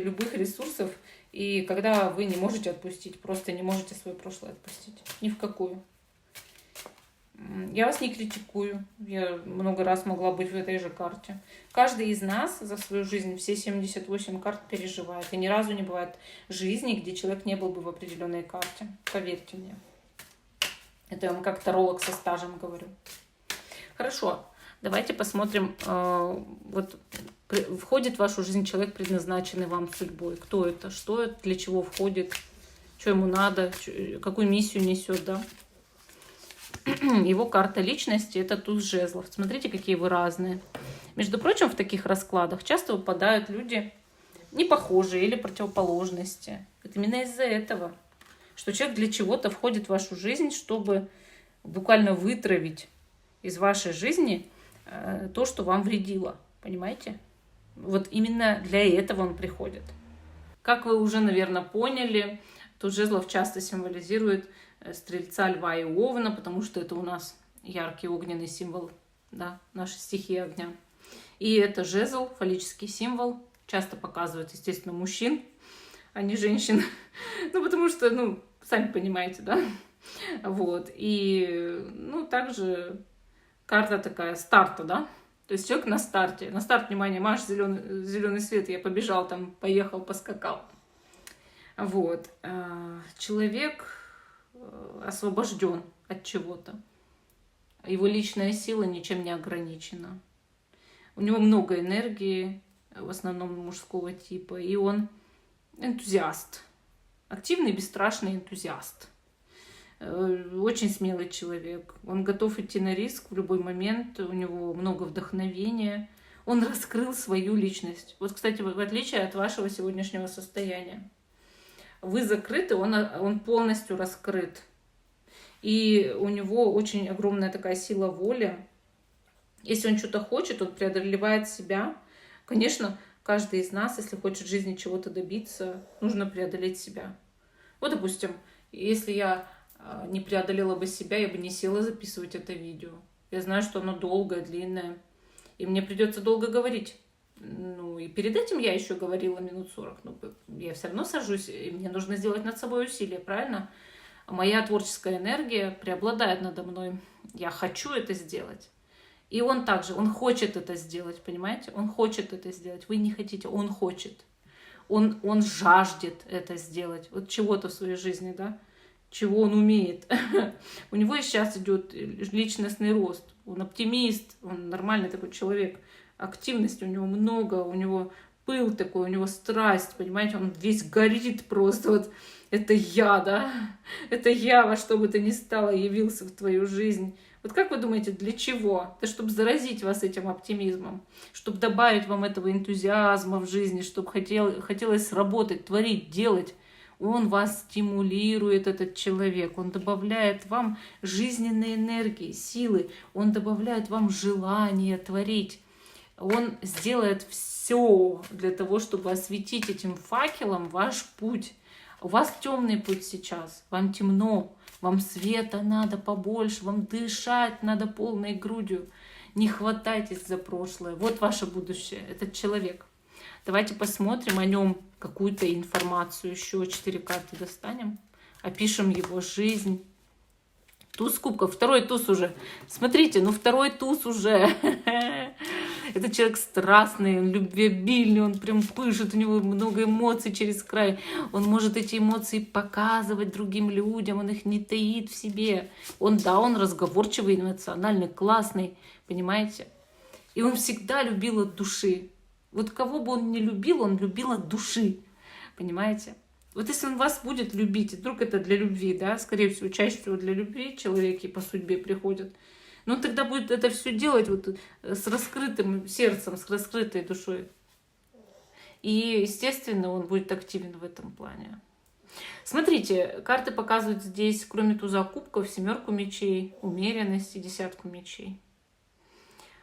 [SPEAKER 1] любых ресурсов, и когда вы не можете отпустить, просто не можете свое прошлое отпустить. Ни в какую. Я вас не критикую. Я много раз могла быть в этой же карте. Каждый из нас за свою жизнь все 78 карт переживает. И ни разу не бывает жизни, где человек не был бы в определенной карте. Поверьте мне. Это я вам как таролог со стажем говорю. Хорошо. Давайте посмотрим. Вот входит в вашу жизнь человек, предназначенный вам судьбой. Кто это? Что это? Для чего входит? Что ему надо? Какую миссию несет, да? Его карта личности — это туз жезлов. Смотрите, какие вы разные. Между прочим, в таких раскладах часто выпадают люди не похожие или противоположности. Это именно из-за этого, что человек для чего-то входит в вашу жизнь, чтобы буквально вытравить из вашей жизни то, что вам вредило. Понимаете? Вот именно для этого он приходит. Как вы уже, наверное, поняли, туз жезлов часто символизирует Стрельца, Льва и Овна, потому что это у нас яркий огненный символ, да, нашей стихии огня. И это жезл, фаллический символ, часто показывают, естественно, мужчин, а не женщин. Ну, потому что, сами понимаете, да? Вот. И, также карта такая старта, да? То есть человек на старте. На старт, внимание, Маш, зеленый свет, я побежал там, поехал, поскакал. Вот. Человек освобожден от чего-то. Его личная сила ничем не ограничена. У него много энергии, в основном мужского типа, и он энтузиаст. Активный, бесстрашный энтузиаст. Очень смелый человек. Он готов идти на риск в любой момент. У него много вдохновения. Он раскрыл свою личность. Вот, кстати, в отличие от вашего сегодняшнего состояния. Вы закрыты, он полностью раскрыт. И у него очень огромная такая сила воли. Если он что-то хочет, он преодолевает себя. Конечно, каждый из нас, если хочет в жизни чего-то добиться, нужно преодолеть себя. Вот, допустим, если я не преодолела бы себя, я бы не села записывать это видео. Я знаю, что оно долгое, длинное, и мне придется долго говорить. Ну, и перед этим я еще говорила минут 40. Но я все равно сажусь, и мне нужно сделать над собой усилие, правильно? Моя творческая энергия преобладает надо мной. Я хочу это сделать. И он также, он хочет это сделать, понимаете? Он хочет это сделать. Вы не хотите, он хочет. Он жаждет это сделать. Вот чего-то в своей жизни, да? Чего он умеет. У него сейчас идет личностный рост. Он оптимист, он нормальный такой человек. Активности у него много, у него пыл такой, у него страсть, понимаете? Он весь горит просто. Вот это я, да? Это я во что бы то ни стало явился в твою жизнь. Вот как вы думаете, для чего? Да чтобы заразить вас этим оптимизмом, чтобы добавить вам этого энтузиазма в жизни, чтобы хотелось работать, творить, делать. Он вас стимулирует, этот человек. Он добавляет вам жизненной энергии, силы. Он добавляет вам желание творить. Он сделает все для того, чтобы осветить этим факелом ваш путь. У вас темный путь сейчас, вам темно, вам света надо побольше, вам дышать надо полной грудью. Не хватайтесь за прошлое. Вот ваше будущее, этот человек. Давайте посмотрим о нем какую-то информацию. Еще 4 карты достанем. Опишем его жизнь. Туз кубков. Второй туз уже. Смотрите, ну второй туз уже. Это человек страстный, он любвеобильный, он прям пышет, у него много эмоций через край. Он может эти эмоции показывать другим людям, он их не таит в себе. Он разговорчивый, эмоциональный, классный, понимаете? И он всегда любил от души. Вот кого бы он не любил, он любил от души, понимаете? Вот если он вас будет любить, и вдруг это для любви, да, скорее всего, чаще всего для любви человеки по судьбе приходят, но он тогда будет это все делать вот с раскрытым сердцем, с раскрытой душой. И, естественно, он будет активен в этом плане. Смотрите, карты показывают здесь, кроме туза кубков, 7 мечей, умеренность и 10 мечей.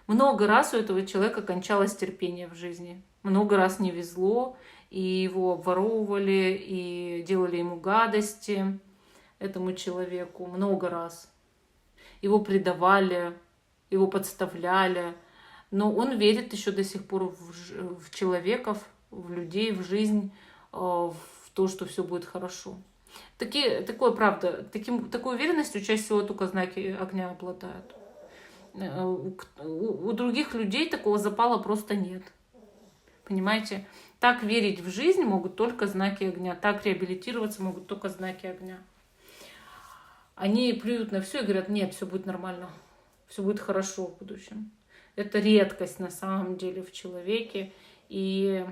[SPEAKER 1] Много раз у этого человека кончалось терпение в жизни. Много раз не везло, и его обворовывали, и делали ему гадости, этому человеку. Много раз. Его предавали, его подставляли. Но он верит еще до сих пор в человеков, в людей, в жизнь, в то, что все будет хорошо. Такое, правда, такой уверенностью чаще всего только знаки огня обладают. У других людей такого запала просто нет. Понимаете? Так верить в жизнь могут только знаки огня. Так реабилитироваться могут только знаки огня. Они плюют на все и говорят, нет, все будет нормально. Все будет хорошо в будущем. Это редкость на самом деле в человеке. И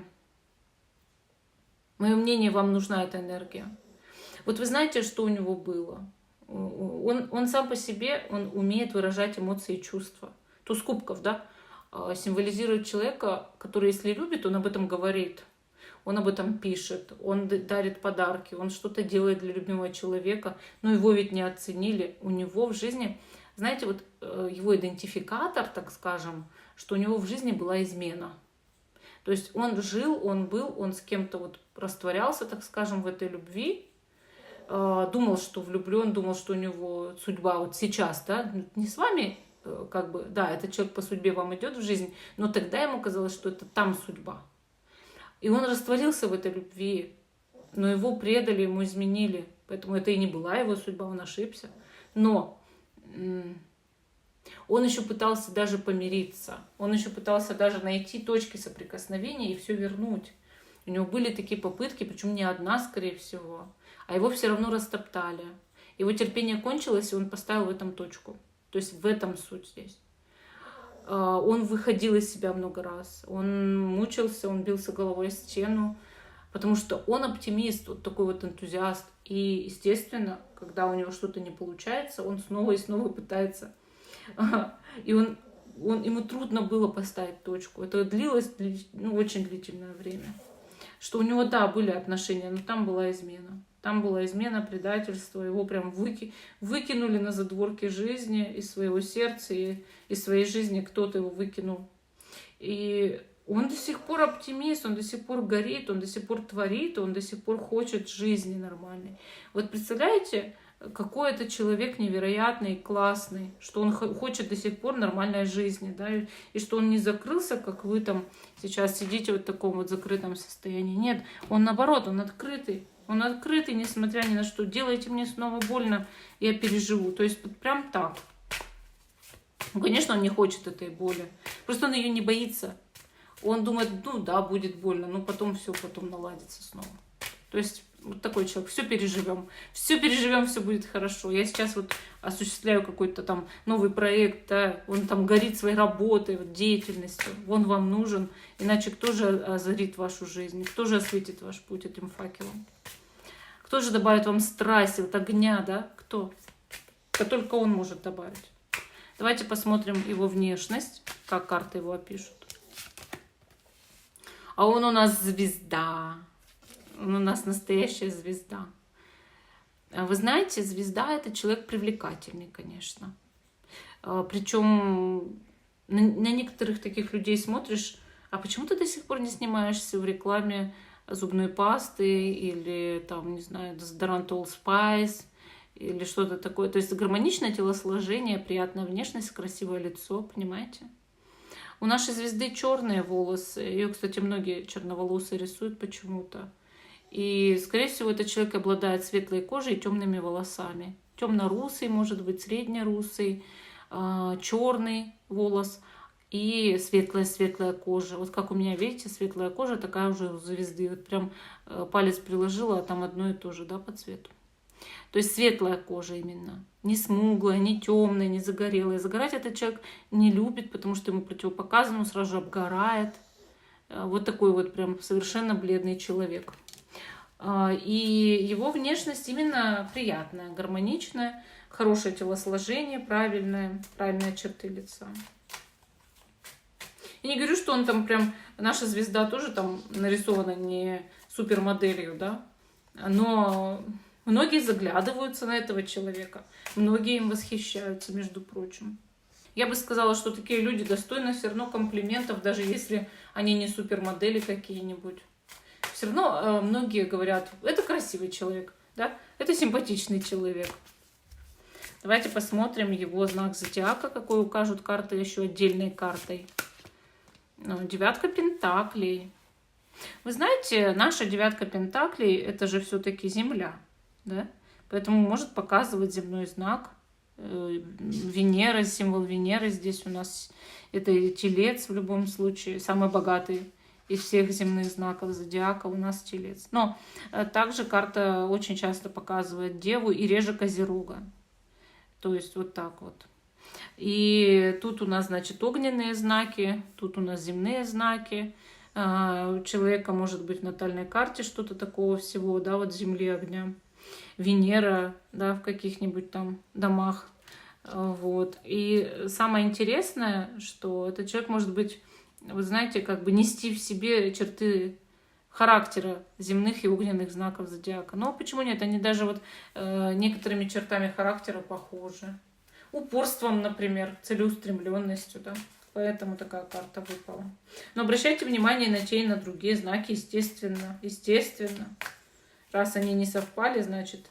[SPEAKER 1] мое мнение, вам нужна эта энергия. Вот вы знаете, что у него было? Он сам по себе, он умеет выражать эмоции и чувства. Туз кубков, да, символизирует человека, который, если любит, он об этом говорит, он об этом пишет, он дарит подарки, он что-то делает для любимого человека, но его ведь не оценили. У него в жизни, знаете, вот его идентификатор, так скажем, что у него в жизни была измена. То есть он жил, он был, он с кем-то вот растворялся, так скажем, в этой любви, думал, что влюблен, думал, что у него судьба вот сейчас, да, не с вами, как бы, да, этот человек по судьбе вам идет в жизнь, но тогда ему казалось, что это там судьба. И он растворился в этой любви, но его предали, ему изменили, поэтому это и не была его судьба, он ошибся. Но он еще пытался даже помириться, он еще пытался даже найти точки соприкосновения и все вернуть. У него были такие попытки, причем не одна, скорее всего, а его все равно растоптали. Его терпение кончилось, и он поставил в этом точку. То есть в этом суть здесь. Он выходил из себя много раз, он мучился, он бился головой о стену, Потому что он оптимист, вот такой вот энтузиаст. И, естественно, когда у него что-то не получается, он снова и снова пытается. И ему трудно было поставить точку. Это длилось очень длительное время. Что у него, да, были отношения, но там была измена. Там была измена, предательство. Его прям выкинули на задворки жизни, из своего сердца, и из своей жизни кто-то его выкинул. И он до сих пор оптимист, он до сих пор горит, он до сих пор творит, он до сих пор хочет жизни нормальной. Вот представляете, какой это человек невероятный, классный, что он хочет до сих пор нормальной жизни, да, и что он не закрылся, как вы там сейчас сидите в таком вот закрытом состоянии. Нет, он наоборот, он открытый, несмотря ни на что. Делайте мне снова больно, я переживу. То есть вот прям так. Ну, конечно, он не хочет этой боли, просто он ее не боится. Он думает, ну да, будет больно, но потом все, потом наладится снова. То есть вот такой человек, все переживем, все будет хорошо. Я сейчас вот осуществляю какой-то там новый проект, да, он там горит своей работой, вот, деятельностью, он вам нужен, иначе кто же озарит вашу жизнь, кто же осветит ваш путь этим факелом? Кто же добавит вам страсти, вот огня, да, кто? Это только он может добавить. Давайте посмотрим его внешность, как карты его опишут. А он у нас звезда. Он у нас настоящая звезда. Вы знаете, звезда — это человек привлекательный, конечно. Причем на некоторых таких людей смотришь, а почему ты до сих пор не снимаешься в рекламе зубной пасты или там, не знаю, дезодорант Old Spice или что-то такое. То есть гармоничное телосложение, приятная внешность, красивое лицо, понимаете? У нашей звезды черные волосы. Ее, кстати, многие черноволосые рисуют почему-то. И, скорее всего, этот человек обладает светлой кожей и темными волосами. Темно-русый, может быть, средне-русый, черный волос и светлая-светлая кожа. Вот как у меня, видите, светлая кожа, такая уже у звезды. Вот прям палец приложила, а там одно и то же, да, по цвету. То есть светлая кожа именно. Не смуглая, не темная, не загорелая. Загорать этот человек не любит, потому что ему противопоказано, он сразу же обгорает. Вот такой вот прям совершенно бледный человек. И его внешность именно приятная, гармоничная, хорошее телосложение, правильные черты лица. Я не говорю, что он там прям, наша звезда тоже там нарисована не супермоделью, да, но многие заглядываются на этого человека, многие им восхищаются, между прочим. Я бы сказала, что такие люди достойны все равно комплиментов, даже если они не супермодели какие-нибудь. Все равно многие говорят, это красивый человек, да, это симпатичный человек. Давайте посмотрим его знак зодиака, какой укажут карты еще отдельной картой. Девятка пентаклей. Вы знаете, наша девятка пентаклей — это же все-таки Земля, да? Поэтому может показывать земной знак. Венера, символ Венеры здесь у нас это Телец в любом случае, самый богатый из всех земных знаков зодиака у нас Телец. Но также карта очень часто показывает Деву и реже Козерога. То есть вот так вот. И тут у нас, значит, огненные знаки, тут у нас земные знаки. У человека может быть в натальной карте что-то такого всего, да, вот земли, огня. Венера, да, в каких-нибудь там домах. Вот. И самое интересное, что этот человек может быть, вы знаете, как бы нести в себе черты характера земных и огненных знаков зодиака. Но почему нет? Они даже вот некоторыми чертами характера похожи. Упорством, например, целеустремленностью, да. Поэтому такая карта выпала. Но обращайте внимание на те и на другие знаки, естественно. Естественно. Раз они не совпали, значит,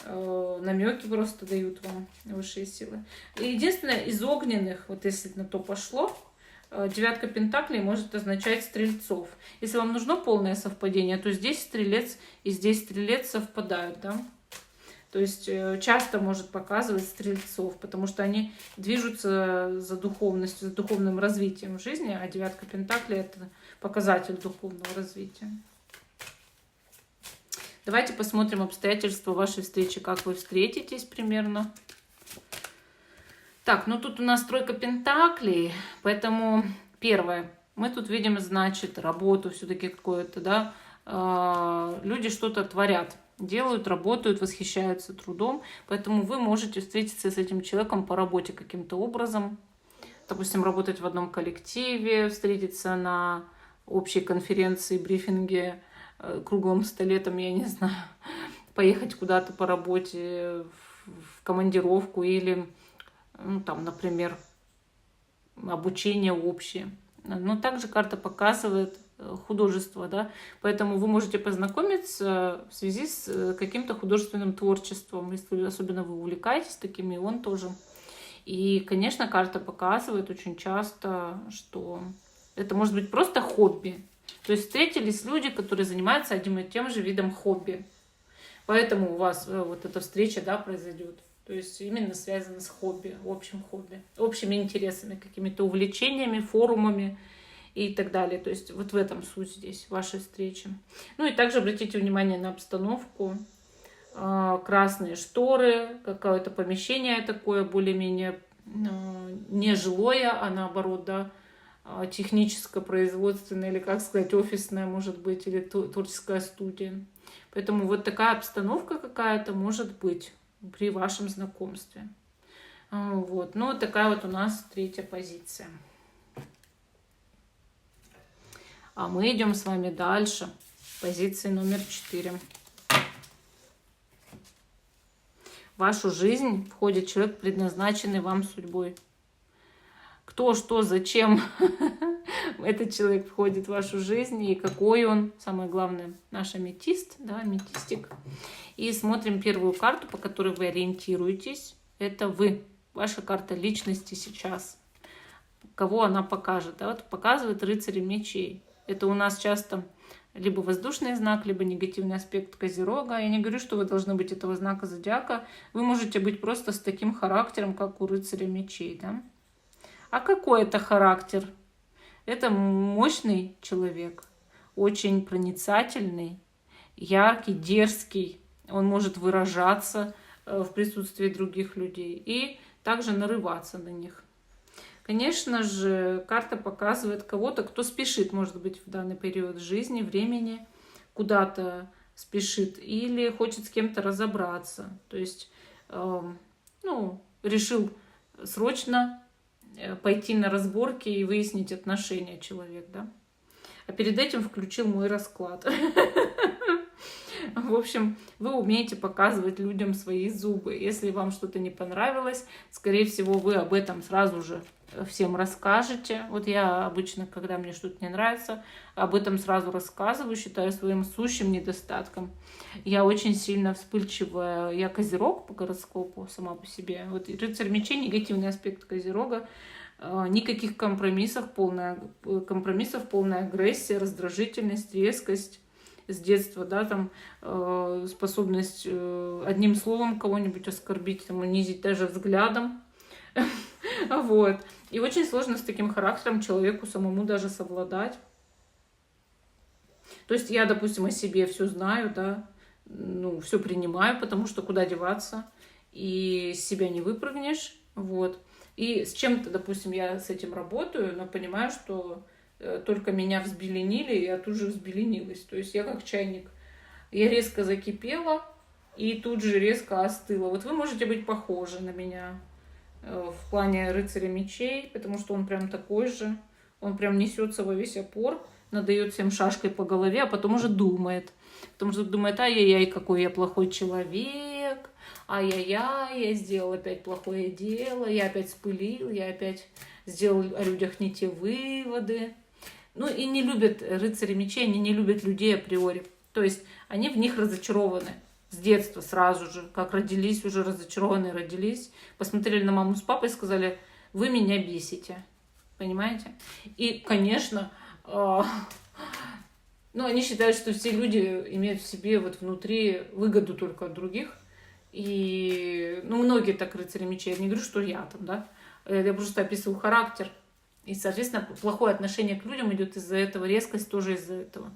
[SPEAKER 1] намеки просто дают вам высшие силы. И единственное, из огненных, вот если на то пошло, девятка пентаклей может означать стрельцов. Если вам нужно полное совпадение, то здесь стрелец и здесь стрелец совпадают, да? То есть часто может показывать стрельцов, потому что они движутся за духовностью, за духовным развитием в жизни, а девятка пентаклей — это показатель духовного развития. Давайте посмотрим обстоятельства вашей встречи, как вы встретитесь примерно. Так, ну тут у нас тройка пентаклей, поэтому первое. Мы тут видим, значит, работу все-таки какое-то, да, люди что-то творят, делают, работают, восхищаются трудом. Поэтому вы можете встретиться с этим человеком по работе каким-то образом. Допустим, работать в одном коллективе, встретиться на общей конференции, брифинге, круглом столе, там, я не знаю, поехать куда-то по работе, в командировку или, ну, там, например, обучение общее. Но также карта показывает художество, да, поэтому вы можете познакомиться в связи с каким-то художественным творчеством, если особенно вы увлекаетесь таким, и он тоже. И, конечно, карта показывает очень часто, что это может быть просто хобби. То есть встретились люди, которые занимаются одним и тем же видом хобби. Поэтому у вас вот эта встреча, да, произойдет. То есть именно связано с хобби, общими интересами, какими-то увлечениями, форумами и так далее. То есть вот в этом суть здесь вашей встречи. Ну и также обратите внимание на обстановку. Красные шторы, какое-то помещение такое более-менее не жилое, а наоборот, да, техническое, производственное, или, как сказать, офисное, может быть, или творческая студия. Поэтому вот такая обстановка какая-то может быть при вашем знакомстве. Вот. Ну, вот такая вот у нас третья позиция. А мы идем с вами дальше. Позиция номер 4. В вашу жизнь входит человек, предназначенный вам судьбой. Кто, что, зачем этот человек входит в вашу жизнь и какой он. Самое главное, наш аметист, да, аметистик. И смотрим первую карту, по которой вы ориентируетесь. Это вы. Ваша карта личности сейчас. Кого она покажет? Да? Вот показывает рыцаря мечей. Это у нас часто либо воздушный знак, либо негативный аспект Козерога. Я не говорю, что вы должны быть этого знака зодиака. Вы можете быть просто с таким характером, как у рыцаря мечей. Да? А какой это характер? Это мощный человек, очень проницательный, яркий, дерзкий. Он может выражаться в присутствии других людей и также нарываться на них. Конечно же, карта показывает кого-то, кто спешит, может быть, в данный период жизни, времени, куда-то спешит или хочет с кем-то разобраться. То есть, решил срочно пойти на разборки и выяснить отношения человек, да. А перед этим включил мой расклад. В общем, вы умеете показывать людям свои зубы. Если вам что-то не понравилось, скорее всего, вы об этом сразу же всем расскажете. Вот я обычно, когда мне что-то не нравится, об этом сразу рассказываю, считаю своим сущим недостатком. Я очень сильно вспыльчивая. Я Козерог по гороскопу сама по себе. Вот рыцарь мечей, негативный аспект Козерога. Никаких компромиссов, полная агрессия, раздражительность, резкость с детства, да, там способность одним словом кого-нибудь оскорбить, там, унизить даже взглядом. Вот. И очень сложно с таким характером человеку самому даже совладать. То есть я, допустим, о себе все знаю, да, все принимаю, потому что куда деваться, и с себя не выпрыгнешь, вот. И с чем-то, допустим, я с этим работаю, но понимаю, что только меня взбеленили, и я тут же взбеленилась. То есть я как чайник. Я резко закипела и тут же резко остыла. Вот вы можете быть похожи на меня в плане рыцаря мечей, потому что он прям такой же. Он прям несется во весь опор, надает всем шашкой по голове, а потом уже думает. Потому что думает, ай-яй-яй, какой я плохой человек, ай-яй-яй, я сделал опять плохое дело, я опять спылил, я опять сделал о людях не те выводы. Ну и не любят рыцари мечей, они не любят людей априори. То есть они в них разочарованы с детства сразу же, как родились, уже разочарованные родились. Посмотрели на маму с папой и сказали, вы меня бесите. Понимаете? И, конечно, они считают, что все люди имеют в себе вот внутри выгоду только от других. И, многие так рыцари мечей. Я не говорю, что я там, да. Я просто описываю характер. И, соответственно, плохое отношение к людям идет из-за этого, резкость тоже из-за этого.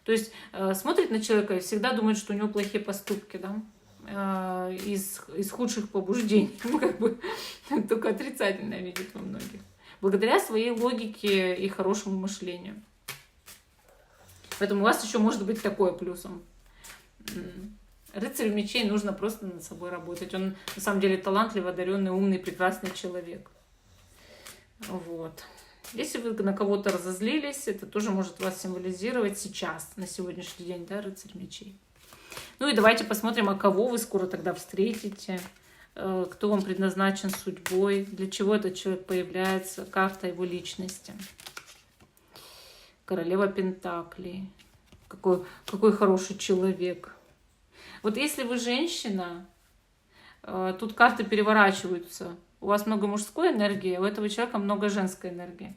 [SPEAKER 1] То есть смотрит на человека и всегда думает, что у него плохие поступки, да, из худших побуждений. Только отрицательное видит во многих. Благодаря своей логике и хорошему мышлению. Поэтому у вас еще может быть такое плюсом. Рыцарю мечей нужно просто над собой работать. Он на самом деле талантливый, одаренный, умный, прекрасный человек. Вот. Если вы на кого-то разозлились, это тоже может вас символизировать сейчас, на сегодняшний день, да, рыцарь мечей. Ну и давайте посмотрим, а кого вы скоро тогда встретите, кто вам предназначен судьбой, для чего этот человек появляется, карта его личности. Королева Пентаклей. Какой хороший человек. Вот если вы женщина, тут карты переворачиваются. У вас много мужской энергии, а у этого человека много женской энергии.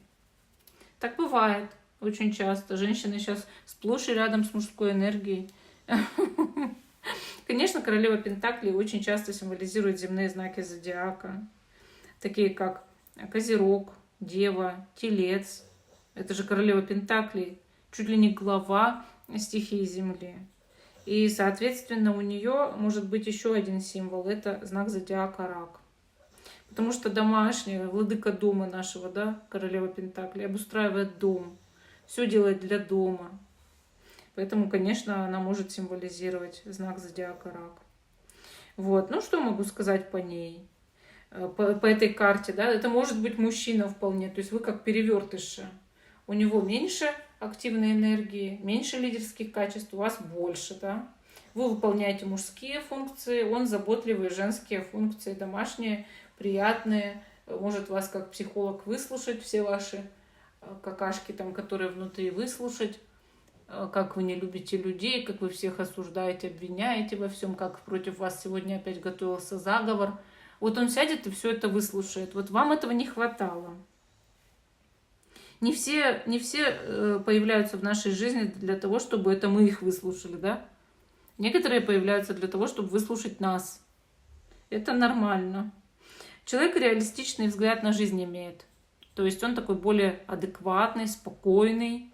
[SPEAKER 1] Так бывает очень часто. Женщины сейчас сплошь и рядом с мужской энергией. Конечно, королева Пентаклей очень часто символизирует земные знаки зодиака, такие как Козерог, Дева, Телец. Это же королева Пентаклей, чуть ли не глава стихии Земли. И, соответственно, у нее может быть еще один символ. Это знак зодиака Рак. Потому что домашняя, владыка дома нашего, да, королева Пентаклей, обустраивает дом. Все делает для дома. Поэтому, конечно, она может символизировать знак зодиака Рак. Вот. Ну, что могу сказать по ней? По этой карте, да? Это может быть мужчина вполне. То есть вы как перевертыши. У него меньше активной энергии, меньше лидерских качеств, у вас больше, да? Вы выполняете мужские функции, он заботливые женские функции, домашние, приятные. Может вас как психолог выслушать, все ваши какашки, там, которые внутри, выслушать, как вы не любите людей, как вы всех осуждаете, обвиняете во всем, как против вас сегодня опять готовился заговор. Вот он сядет и все это выслушает. Вот вам этого не хватало. Не все появляются в нашей жизни для того, чтобы это мы их выслушали, да? Некоторые появляются для того, чтобы выслушать нас. Это нормально. Человек реалистичный взгляд на жизнь имеет. То есть он такой более адекватный, спокойный.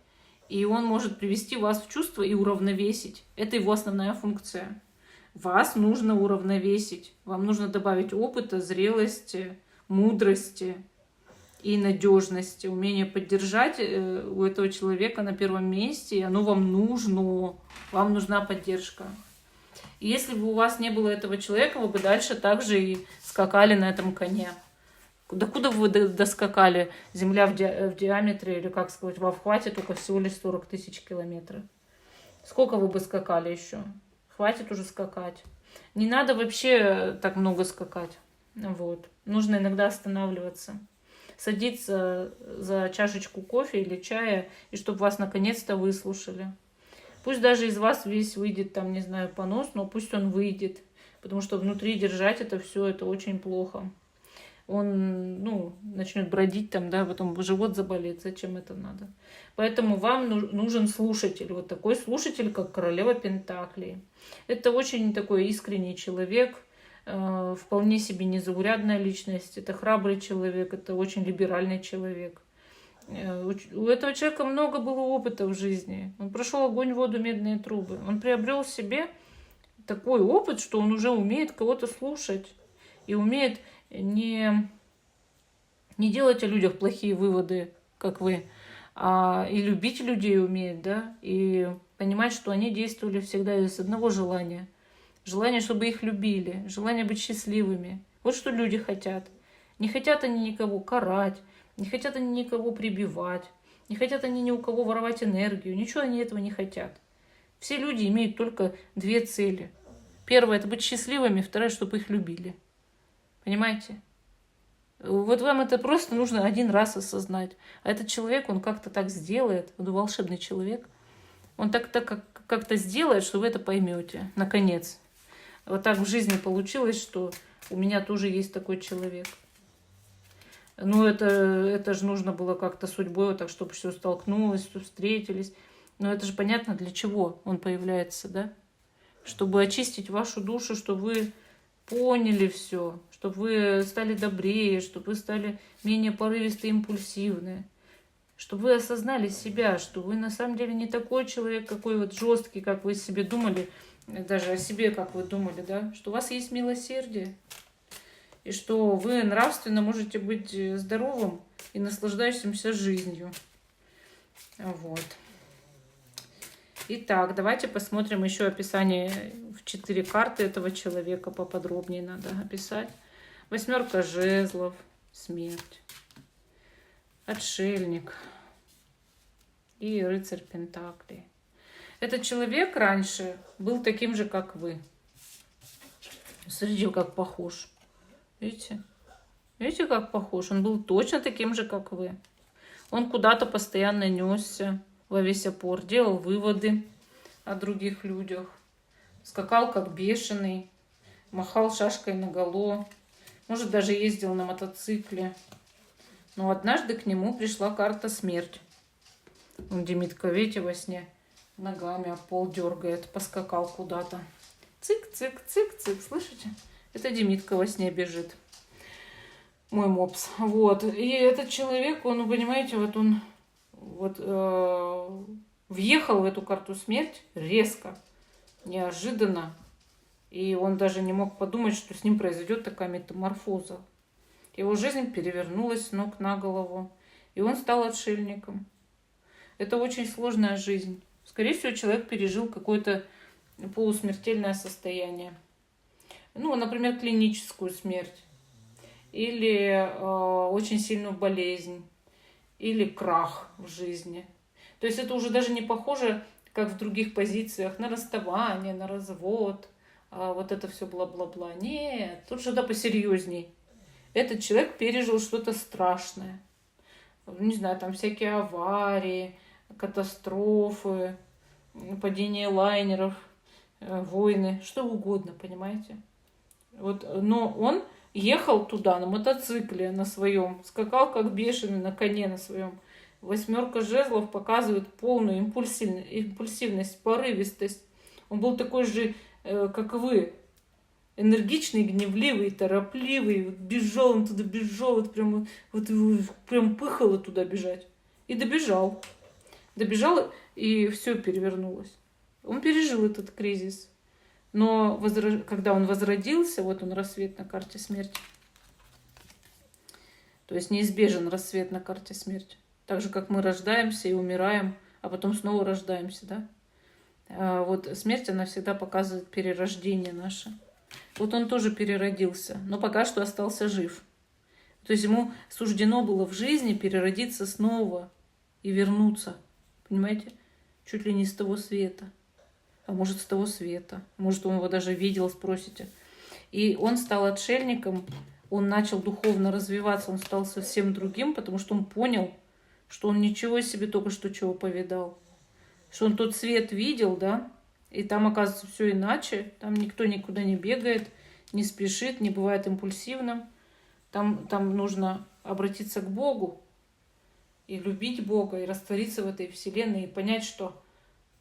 [SPEAKER 1] И он может привести вас в чувство и уравновесить. Это его основная функция. Вас нужно уравновесить. Вам нужно добавить опыта, зрелости, мудрости и надежности, умение поддержать у этого человека на первом месте, и оно вам нужно, вам нужна поддержка. И если бы у вас не было этого человека, вы бы дальше также и скакали на этом коне. Докуда вы доскакали? Земля в диаметре, или, как сказать, в обхвате только всего лишь 40 тысяч километров. Сколько вы бы скакали еще? Хватит уже скакать. Не надо вообще так много скакать. Вот. Нужно иногда останавливаться. Садиться за чашечку кофе или чая, и чтобы вас наконец-то выслушали. Пусть даже из вас весь выйдет, там, не знаю, понос, но пусть он выйдет. Потому что внутри держать это все, это очень плохо. Он, начнет бродить там, да, потом живот заболит. Зачем это надо? Поэтому вам нужен слушатель. Вот такой слушатель, как королева Пентаклей. Это очень такой искренний человек, вполне себе незаурядная личность, это храбрый человек, это очень либеральный человек. У этого человека много было опыта в жизни. Он прошел огонь, воду, медные трубы. Он приобрел себе такой опыт, что он уже умеет кого-то слушать и умеет не делать о людях плохие выводы, как вы, а и любить людей умеет, да, и понимать, что они действовали всегда из одного желания. Желание, чтобы их любили, желание быть счастливыми. Вот что люди хотят. Не хотят они никого карать, не хотят они никого прибивать, не хотят они ни у кого воровать энергию, ничего они этого не хотят. Все люди имеют только две цели. Первое – это быть счастливыми, второе – чтобы их любили. Понимаете? Вот вам это просто нужно один раз осознать. А этот человек, он как-то так сделает, он волшебный человек, он так как-то сделает, что вы это поймете, наконец. Вот так в жизни получилось, что у меня тоже есть такой человек. Ну, это же нужно было как-то судьбой, вот так, чтобы все столкнулось, все встретились. Но это же понятно, для чего он появляется, да? Чтобы очистить вашу душу, чтобы вы поняли все, чтобы вы стали добрее, чтобы вы стали менее порывистые, импульсивные, чтобы вы осознали себя, что вы на самом деле не такой человек, какой вот жесткий, как вы себе думали, даже о себе, как вы думали, да, что у вас есть милосердие, и что вы нравственно можете быть здоровым и наслаждающимся жизнью. Вот. Итак, давайте посмотрим еще описание в 4 карты этого человека. Поподробнее надо описать. 8 жезлов, смерть, отшельник и рыцарь пентаклей. Этот человек раньше был таким же, как вы. Смотрите, как похож. Видите? Видите, как похож? Он был точно таким же, как вы. Он куда-то постоянно несся во весь опор, делал выводы о других людях, скакал как бешеный, махал шашкой наголо, может, даже ездил на мотоцикле. Но однажды к нему пришла карта смерть. Демидка, видите, во сне ногами об пол дергает, поскакал куда-то. Цик-цик-цик-цик, слышите? Это Демидка во сне бежит. Мой мопс. Вот. И этот человек, он, понимаете, вот он въехал в эту карту смерть резко, неожиданно. И он даже не мог подумать, что с ним произойдет такая метаморфоза. Его жизнь перевернулась с ног на голову. И он стал отшельником. Это очень сложная жизнь. Скорее всего, человек пережил какое-то полусмертельное состояние. Ну, например, клиническую смерть. Или очень сильную болезнь. Или крах в жизни. То есть это уже даже не похоже, как в других позициях, на расставание, на развод. Вот это все бла-бла-бла. Нет, тут что-то посерьезней. Этот человек пережил что-то страшное. Не знаю, там всякие аварии, катастрофы, падение лайнеров, войны, что угодно, понимаете? Вот, но он ехал туда на мотоцикле на своем, скакал как бешеный на коне на своем. 8 жезлов показывает полную импульсивность, порывистость. Он был такой же, как вы, энергичный, гневливый, торопливый. Вот бежал он туда, бежал, прям пыхало туда бежать. И добежал. Добежал, и все перевернулось. Он пережил этот кризис. Но когда он возродился, вот он рассвет на карте смерти. То есть неизбежен рассвет на карте смерти. Так же, как мы рождаемся и умираем, а потом снова рождаемся, да? Вот смерть, она всегда показывает перерождение наше. Вот он тоже переродился, но пока что остался жив. То есть ему суждено было в жизни переродиться снова и вернуться. Понимаете? Чуть ли не с того света. А может, с того света. Может, он его даже видел, спросите. И он стал отшельником, он начал духовно развиваться, он стал совсем другим, потому что он понял, что он ничего себе только что чего повидал. Что он тот свет видел, да, и там, оказывается, все иначе. Там никто никуда не бегает, не спешит, не бывает импульсивным. Там нужно обратиться к Богу и любить Бога, и раствориться в этой вселенной, и понять, что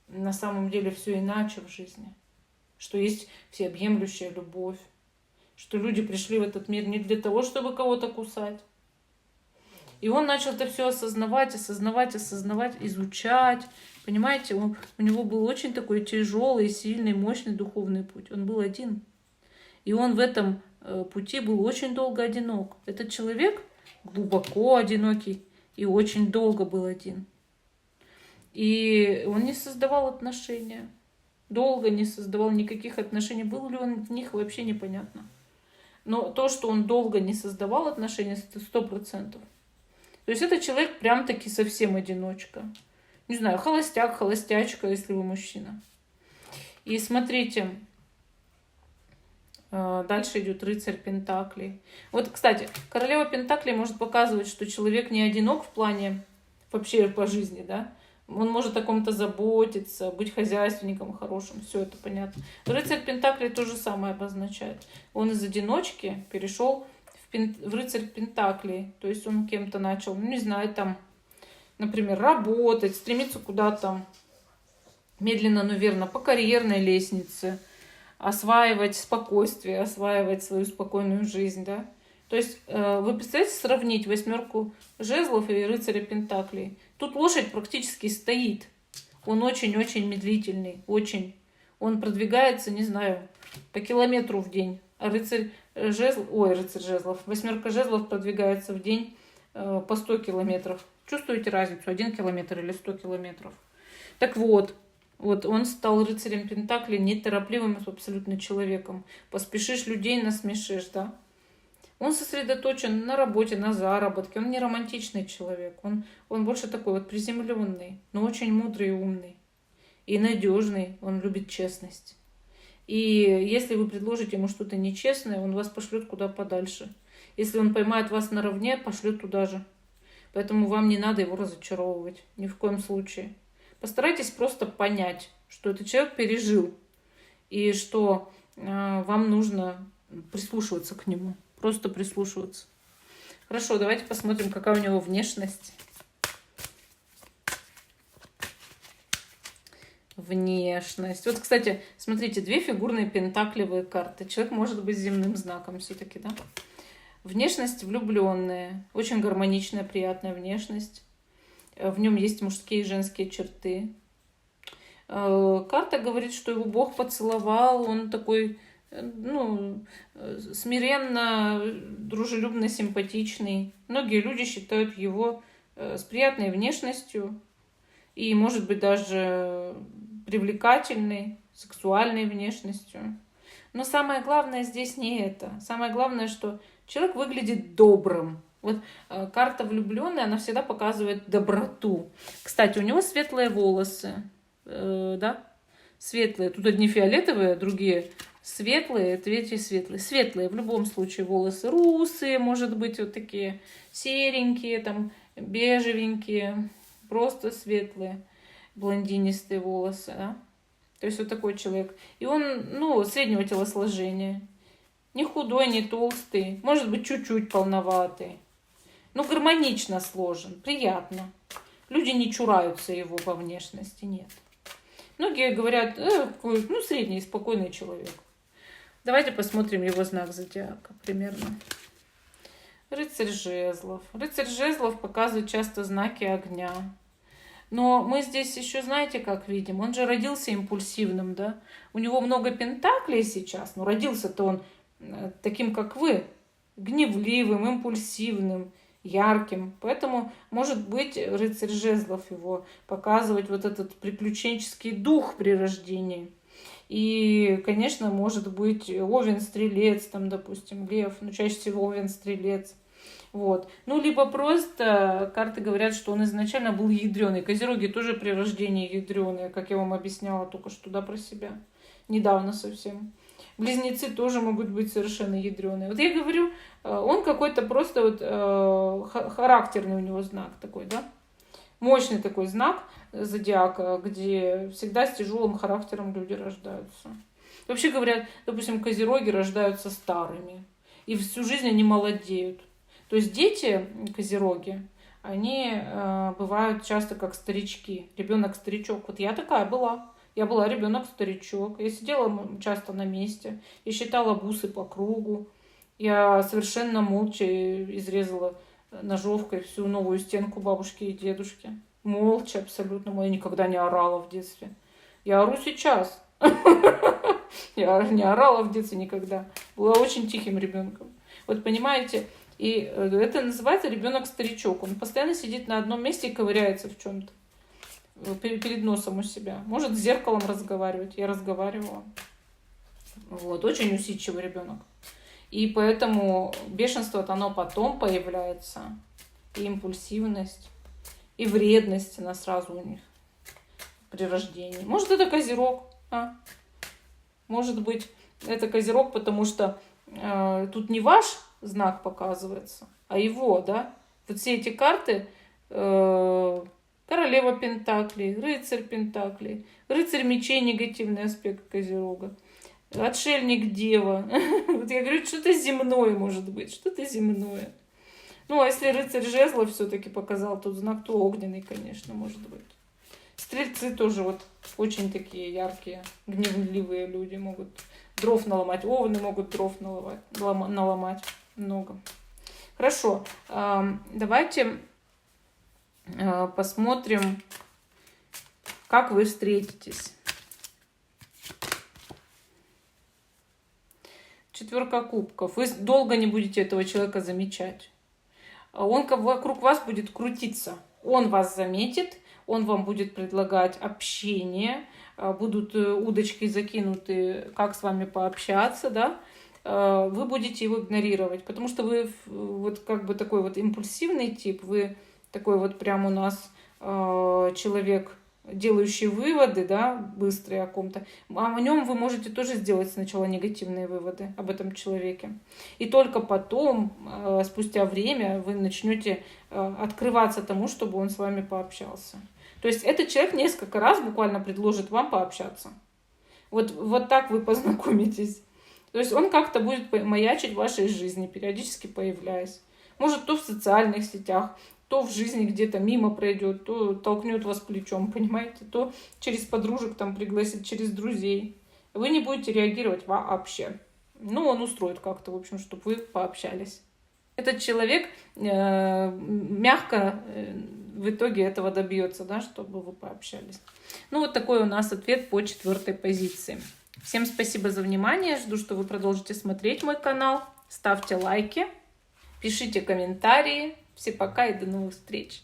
[SPEAKER 1] на самом деле все иначе в жизни. Что есть всеобъемлющая любовь. Что люди пришли в этот мир не для того, чтобы кого-то кусать. И он начал это все осознавать, изучать. Понимаете, у него был очень такой тяжелый, сильный, мощный духовный путь. Он был один. И он в этом пути был очень долго одинок. Этот человек глубоко одинокий и очень долго был один. И он не создавал отношения. Долго не создавал никаких отношений. Был ли он в них, вообще непонятно. Но то, что он долго не создавал отношения, это 100%. То есть это человек прям-таки совсем одиночка. Не знаю, холостяк, холостячка, если вы мужчина. И смотрите, дальше идет рыцарь пентаклей. Вот, кстати, королева пентаклей может показывать, что человек не одинок в плане вообще по жизни, да. Он может о ком-то заботиться, быть хозяйственником хорошим, все это понятно. Рыцарь пентаклей то же самое обозначает. Он из одиночки перешел в рыцарь пентаклей. То есть он кем-то начал, ну, не знаю, там, например, работать, стремиться куда-то медленно, но верно, по карьерной лестнице, осваивать спокойствие, осваивать свою спокойную жизнь, да. То есть вы представляете, сравнить 8 жезлов и рыцаря пентаклей. Тут лошадь практически стоит. Он очень-очень медлительный, очень. Он продвигается, не знаю, по километру в день. А рыцарь жезлов, 8 жезлов продвигается в день по 100 километров. Чувствуете разницу? 1 километр или 100 километров? Так вот, Вот он стал рыцарем Пентаклей, неторопливым абсолютно человеком. Поспешишь, людей насмешишь, да? Он сосредоточен на работе, на заработке. Он не романтичный человек. Он больше такой вот приземленный, но очень мудрый и умный. И надежный. Он любит честность. И если вы предложите ему что-то нечестное, он вас пошлет куда подальше. Если он поймает вас наравне, пошлет туда же. Поэтому вам не надо его разочаровывать. Ни в коем случае. Постарайтесь просто понять, что этот человек пережил. И что вам нужно прислушиваться к нему. Просто прислушиваться. Хорошо, давайте посмотрим, какая у него внешность. Внешность. Вот, кстати, смотрите, 2 фигурные пентаклевые карты. Человек может быть земным знаком все-таки, да? Внешность влюбленная. Очень гармоничная, приятная внешность. В нем есть мужские и женские черты. Карта говорит, что его Бог поцеловал. Он такой, ну, смиренно, дружелюбно, симпатичный. Многие люди считают его с приятной внешностью и, может быть, даже привлекательной, сексуальной внешностью. Но самое главное здесь не это. Самое главное, что человек выглядит добрым. Вот карта влюбленная, она всегда показывает доброту. Кстати, у него светлые волосы, да? Светлые. Тут одни фиолетовые, другие светлые, третьи светлые. Светлые в любом случае волосы. Русые, может быть, вот такие серенькие, там, бежевенькие. Просто светлые, блондинистые волосы, да? То есть вот такой человек. И он, ну, среднего телосложения. Не худой, не толстый. Может быть, чуть-чуть полноватый. Ну, гармонично сложен. Приятно. Люди не чураются его по внешности, нет. Многие говорят, какой, ну, средний, спокойный человек. Давайте посмотрим его знак зодиака примерно. Рыцарь жезлов. Рыцарь жезлов показывает часто знаки огня. Но мы здесь еще, знаете, как видим, он же родился импульсивным, да? У него много пентаклей сейчас, но родился-то он таким, как вы, гневливым, импульсивным, ярким. Поэтому, может быть, рыцарь жезлов его показывать вот этот приключенческий дух при рождении. И, конечно, может быть, овен-стрелец, там, допустим, лев, но чаще всего овен-стрелец. Вот. Ну, либо просто карты говорят, что он изначально был ядреный. Козероги тоже при рождении ядреные, как я вам объясняла только что, да, про себя. Недавно совсем. Близнецы тоже могут быть совершенно ядреные. Вот я говорю, он какой-то просто вот характерный у него знак такой, да. Мощный такой знак зодиака, где всегда с тяжелым характером люди рождаются. Вообще говорят, допустим, козероги рождаются старыми. И всю жизнь они молодеют. То есть дети, козероги, они бывают часто как старички, ребенок-старичок. Вот я такая была. Я была ребенок-старичок. Я сидела часто на месте. Я считала бусы по кругу. Я совершенно молча изрезала ножовкой всю новую стенку бабушки и дедушки. Молча абсолютно. Я никогда не орала в детстве. Я ору сейчас. Я не орала в детстве никогда. Была очень тихим ребенком. Вот понимаете... И это называется ребенок-старичок. Он постоянно сидит на одном месте и ковыряется в чем-то. Перед носом у себя. Может с зеркалом разговаривать. Я разговаривала. Вот. Очень усидчивый ребенок. И поэтому бешенство-то оно потом появляется. И импульсивность. И вредность она сразу у них. При рождении. Может, это козерог. А? Может быть, это козерог, потому что тут не ваш знак показывается, а его, да. Вот все эти карты, королева пентаклей, рыцарь пентаклей, рыцарь мечей, негативный аспект козерога, отшельник дева. Вот я говорю, что-то земное может быть, что-то земное. Ну, а если рыцарь жезлов все-таки показал тот знак, то огненный, конечно, может быть. Стрельцы тоже вот очень такие яркие, гневливые люди, могут дров наломать. Овны могут дров наломать много. Хорошо, давайте посмотрим, как вы встретитесь. 4 кубков. Вы долго не будете этого человека замечать. Он вокруг вас будет крутиться. Он вас заметит, он вам будет предлагать общение, будут удочки закинуты, как с вами пообщаться, да, вы будете его игнорировать, потому что вы вот как бы такой вот импульсивный тип, вы такой вот прям у нас человек, делающий выводы, да, быстрые о ком-то, о нем вы можете тоже сделать сначала негативные выводы об этом человеке. И только потом, спустя время, вы начнете открываться тому, чтобы он с вами пообщался. То есть этот человек несколько раз буквально предложит вам пообщаться. Вот так вы познакомитесь. То есть он как-то будет маячить в вашей жизни, периодически появляясь. Может, то в социальных сетях, то в жизни где-то мимо пройдет, то толкнет вас плечом, понимаете, то через подружек там пригласит, через друзей. Вы не будете реагировать вообще. Ну, он устроит как-то, в общем, чтобы вы пообщались. Этот человек мягко в итоге этого добьется, да, чтобы вы пообщались. Ну, вот такой у нас ответ по 4 позиции. Всем спасибо за внимание. Жду, что вы продолжите смотреть мой канал. Ставьте лайки, пишите комментарии. Все пока и до новых встреч.